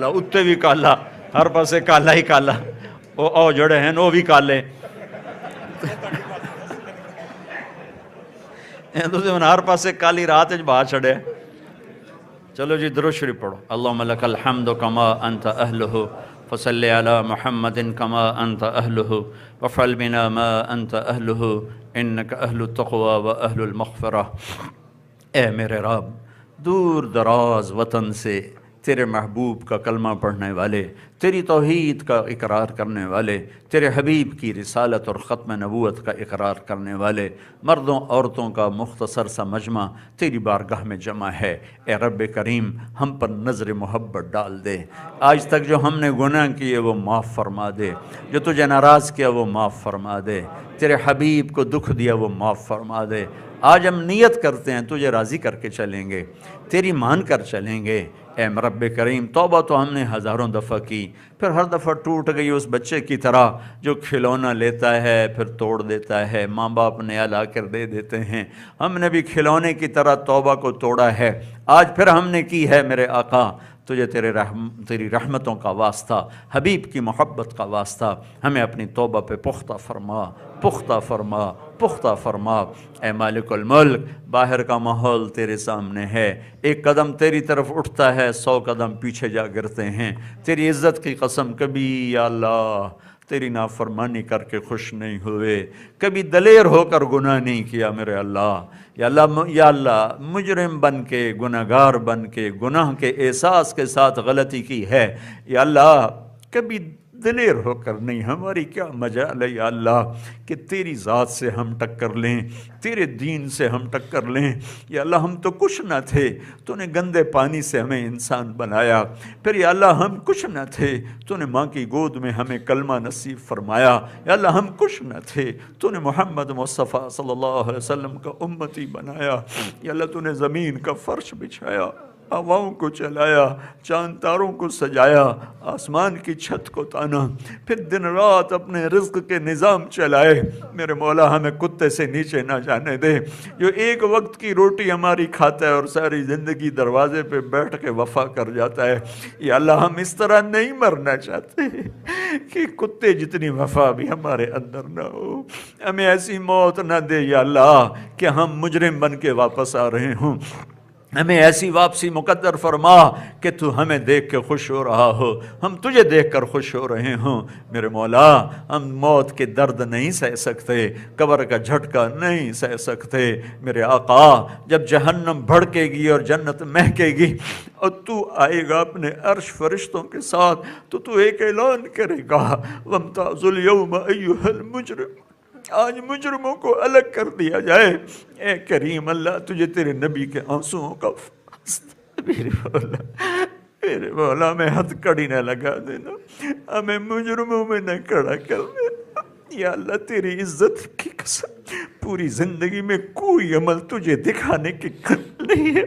اتنے بھی کالا، ہر پاسے کالا ہی کالا، او جڑے ہیں وہ بھی کالے، ہر پاسے کالی رات باہر چڑھے۔ چلو جی درود شریف پڑھو۔ اللہم لک الحمد کما انت اہلہ فصلی علی محمد کما انت اہلہ وفعل بنا ما انت اہلہ انک اہل التقوی و اہل المغفرہ۔ اے میرے رب، دور دراز وطن سے تیرے محبوب کا کلمہ پڑھنے والے، تیری توحید کا اقرار کرنے والے، تیرے حبیب کی رسالت اور ختم نبوت کا اقرار کرنے والے مردوں عورتوں کا مختصر سا مجمع تیری بارگاہ میں جمع ہے۔ اے رب کریم، ہم پر نظر محبت ڈال دے، آج تک جو ہم نے گناہ کیے وہ معاف فرما دے، جو تجھے ناراض کیا وہ معاف فرما دے، تیرے حبیب کو دکھ دیا وہ معاف فرما دے۔ آج ہم نیت کرتے ہیں تجھے راضی کر کے چلیں گے، تیری مان کر چلیں گے۔ اے رب کریم، توبہ تو ہم نے ہزاروں دفعہ کی، پھر ہر دفعہ ٹوٹ گئی اس بچے کی طرح جو کھلونا لیتا ہے پھر توڑ دیتا ہے، ماں باپ نیا لا کر دے دیتے ہیں، ہم نے بھی کھلونے کی طرح توبہ کو توڑا ہے۔ آج پھر ہم نے کی ہے میرے آقا، تجھے تیری رحمتوں کا واسطہ، حبیب کی محبت کا واسطہ ہمیں اپنی توبہ پہ پختہ فرما۔ اے مالک الملک، باہر کا ماحول تیرے سامنے ہے، ایک قدم تیری طرف اٹھتا ہے 100 قدم پیچھے جا گرتے ہیں۔ تیری عزت کی قسم، کبھی یا اللہ تیری نافرمانی کر کے خوش نہیں ہوئے، کبھی دلیر ہو کر گناہ نہیں کیا میرے اللہ۔ یا اللہ مجرم بن کے، گناہگار بن کے، گناہ کے احساس کے ساتھ غلطی کی ہے، یا اللہ کبھی دلیر ہو کر نہیں، ہماری کیا مجال ہے یا اللہ کہ تیری ذات سے ہم ٹکر لیں، تیرے دین سے ہم ٹکر لیں۔ یا اللہ ہم تو کچھ نہ تھے، تو نے گندے پانی سے ہمیں انسان بنایا، پھر یا اللہ ہم کچھ نہ تھے، تو نے ماں کی گود میں ہمیں کلمہ نصیب فرمایا۔ یا اللہ ہم کچھ نہ تھے، تو نے محمد مصطفیٰ صلی اللہ علیہ وسلم کا امتی بنایا۔ یا اللہ تو نے زمین کا فرش بچھایا، ہواؤں کو چلایا، چاند تاروں کو سجایا، آسمان کی چھت کو تانا، پھر دن رات اپنے رزق کے نظام چلائے۔ میرے مولا ہمیں کتے سے نیچے نہ جانے دے، جو ایک وقت کی روٹی ہماری کھاتا ہے اور ساری زندگی دروازے پہ بیٹھ کے وفا کر جاتا ہے۔ یا اللہ ہم اس طرح نہیں مرنا چاہتے کہ کتے جتنی وفا بھی ہمارے اندر نہ ہو، ہمیں ایسی موت نہ دے یا اللہ کہ ہم مجرم بن کے واپس آ رہے ہوں، ہمیں ایسی واپسی مقدر فرما کہ تو ہمیں دیکھ کے خوش ہو رہا ہو، ہم تجھے دیکھ کر خوش ہو رہے ہوں۔ میرے مولا ہم موت کے درد نہیں سہ سکتے، قبر کا جھٹکا نہیں سہ سکتے۔ میرے آقا جب جہنم بھڑکے گی اور جنت مہکے گی اور تو آئے گا اپنے عرش فرشتوں کے ساتھ، تو ایک اعلان کرے گا وَامْتَازُ الْيَوْمَ أَيُّهَا الْمُجْرِمُ، آج مجرموں کو الگ کر دیا جائے۔ اے کریم اللہ تجھے تیرے نبی کے آنسوؤں کا میرے مولا میں ہتھ کڑی نہ لگا دینا، ہمیں مجرموں میں نہ کھڑا کر دینا۔ یا اللہ تیری عزت کی قسم پوری زندگی میں کوئی عمل تجھے دکھانے کی قابل نہیں ہے۔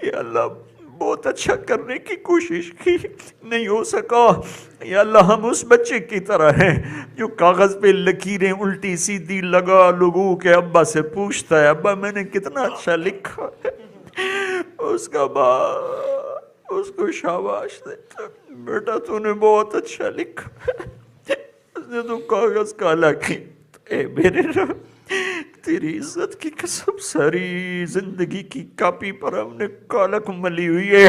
یا اللہ بہت اچھا کرنے کی کوشش کی، نہیں ہو سکا۔ یا اللہ ہم اس بچے کی طرح ہیں جو کاغذ پہ لکیریں الٹی سیدھی لگا لگو کے ابا سے پوچھتا ہے ابا میں نے کتنا اچھا لکھا ہے، اس کا باپ اس کو شاباش دیتا، بیٹا تو نے بہت اچھا لکھا ہے۔ اس نے تو کاغذ کالا کیا۔ اے میرے رب، تیری عزت کی قسم، ساری زندگی کی کاپی پر ہم نے کالک ملی ہوئی ہے،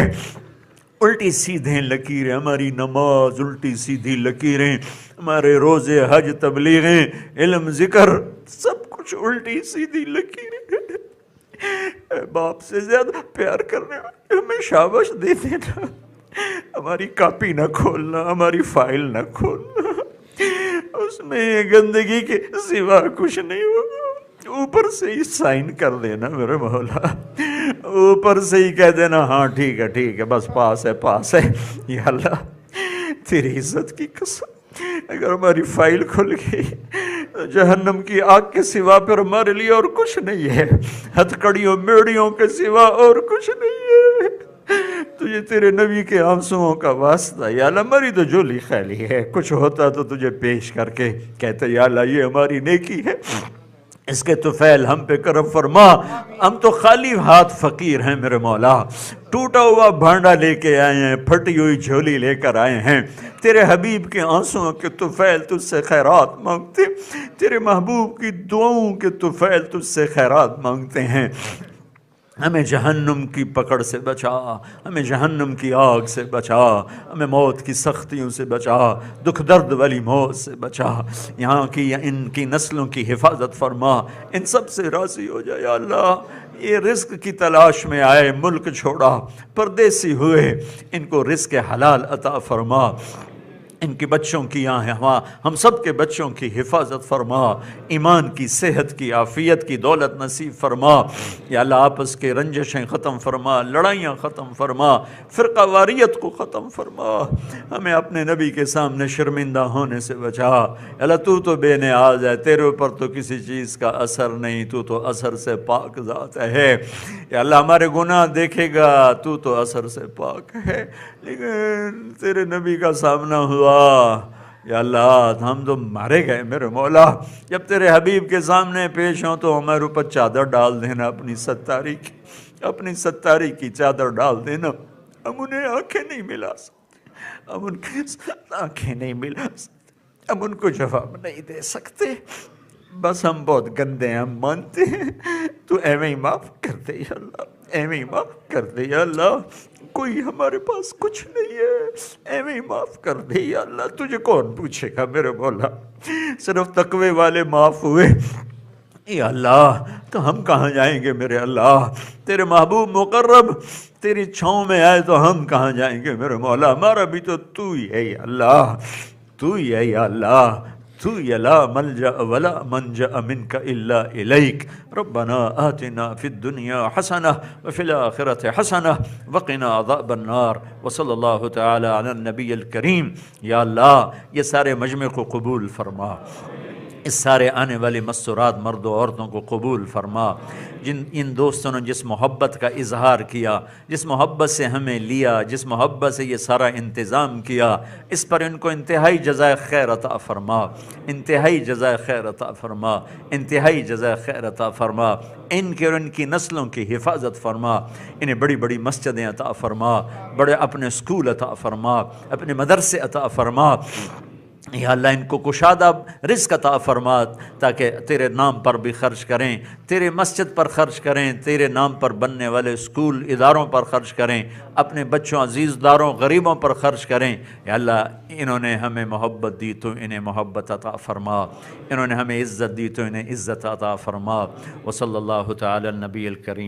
الٹی سیدھیں لکیریں، ہماری نماز الٹی سیدھی لکیریں، ہمارے روزے، حج، تبلیغیں، علم، ذکر، سب کچھ الٹی سیدھی لکیریں۔ اے باپ سے زیادہ پیار کرنے والے ہمیں شاباش دے دینا، ہماری کاپی نہ کھولنا، ہماری فائل نہ کھولنا، اس میں گندگی کے سوا کچھ نہیں ہوگا، اوپر سے ہی سائن کر دینا میرے مولا، اوپر سے ہی کہہ دینا ہاں ٹھیک ہے بس پاس ہے۔ یا اللہ تیری عزت کی قسم، اگر ہماری فائل کھل گئی جہنم کی آگ کے سوا پھر ہمارے لیے اور کچھ نہیں ہے، ہتھکڑیوں میڑیوں کے سوا اور کچھ نہیں ہے۔ تجھے تیرے نبی کے آنسوؤں کا واسطہ یا اللہ، ہماری تو جھولی خالی ہے، کچھ ہوتا تو تجھے پیش کر کے کہتے یا اللہ یہ ہماری نیکی ہے، اس کے طفیل ہم پہ کرم فرما، ہم تو خالی ہاتھ فقیر ہیں میرے مولا، ٹوٹا ہوا بھانڈا لے کے آئے ہیں، پھٹی ہوئی جھولی لے کر آئے ہیں، تیرے حبیب کے آنسوؤں کے طفیل تجھ سے خیرات مانگتے، تیرے محبوب کی دعاؤں کے طفیل تجھ سے خیرات مانگتے ہیں۔ ہمیں جہنم کی پکڑ سے بچا، ہمیں جہنم کی آگ سے بچا، ہمیں موت کی سختیوں سے بچا، دکھ درد والی موت سے بچا، یہاں کی یا ان کی نسلوں کی حفاظت فرما، ان سب سے راضی ہو جائے یا اللہ۔ یہ رزق کی تلاش میں آئے، ملک چھوڑا، پردیسی ہوئے، ان کو رزق حلال عطا فرما، ان کے بچوں کی یہاں ہم سب کے بچوں کی حفاظت فرما، ایمان کی، صحت کی، عافیت کی دولت نصیب فرما یا اللہ، آپس کے رنجشیں ختم فرما، لڑائیاں ختم فرما، فرقہ واریت کو ختم فرما، ہمیں اپنے نبی کے سامنے شرمندہ ہونے سے بچا اللہ۔ تو بے نیاز ہے، تیرے اوپر تو کسی چیز کا اثر نہیں، تو اثر سے پاک ذات ہے یا اللہ، ہمارے گناہ دیکھے گا، تو اثر سے پاک ہے، لیکن تیرے نبی کا سامنا ہوا یا اللہ ہم تو مارے گئے میرے مولا۔ جب تیرے حبیب کے سامنے پیش ہوں تو ہمارے اوپر چادر ڈال دینا، اپنی ستاری کی چادر ڈال دینا، ہم انہیں آنکھیں نہیں ملا سکتے، ہم ان کے ساتھ آنکھیں نہیں ملا سکتے، ہم ان کو جواب نہیں دے سکتے، بس ہم بہت گندے ہیں، ہم مانتے ہیں، تو ایویں ہی معاف کر دے یا اللہ، ایویں ہی معاف کر دے یا اللہ، کوئی ہمارے پاس کچھ نہیں ہے، ایویں ہی معاف کر دے یا اللہ، تجھے کون پوچھے گا میرے مولا، صرف تقوی والے معاف ہوئے یا اللہ، تو ہم کہاں جائیں گے میرے اللہ، تیرے محبوب مقرب تیری چھاؤں میں آئے تو ہم کہاں جائیں گے میرے مولا، ہمارا بھی تو ہی ہے یا اللہ، تو ہی ہے یا اللہ، تو یا لا ملجأ ولا منجأ منك الا الیک، ربنا آتنا فی الدنیا حسنہ وفی الآخرة حسنہ وقنا عذاب النار، وصلی اللہ تعالی علی النبی الکریم۔ یا اللہ یہ سارے مجمع کو قبول فرما، اس سارے آنے والے مسورات مرد و عورتوں کو قبول فرما، ان دوستوں نے جس محبت کا اظہار کیا، جس محبت سے ہمیں لیا، جس محبت سے یہ سارا انتظام کیا، اس پر ان کو انتہائی جزائے خیر عطا فرما، انتہائی جزائے خیر عطا فرما، انتہائی جزائے خیر عطا فرما، ان کے اور ان کی نسلوں کی حفاظت فرما، انہیں بڑی بڑی مسجدیں عطا فرما، بڑے اپنے اسکول عطا فرما، اپنے مدرسے عطا فرما یا اللہ، ان کو کشادہ رزق عطا فرما تاکہ تیرے نام پر بھی خرچ کریں، تیرے مسجد پر خرچ کریں، تیرے نام پر بننے والے اسکول اداروں پر خرچ کریں، اپنے بچوں عزیز داروں غریبوں پر خرچ کریں یا اللہ، انہوں نے ہمیں محبت دی تو انہیں محبت عطا فرما، انہوں نے ہمیں عزت دی تو انہیں عزت عطا فرما، وصلی اللہ تعالی النبی الکریم۔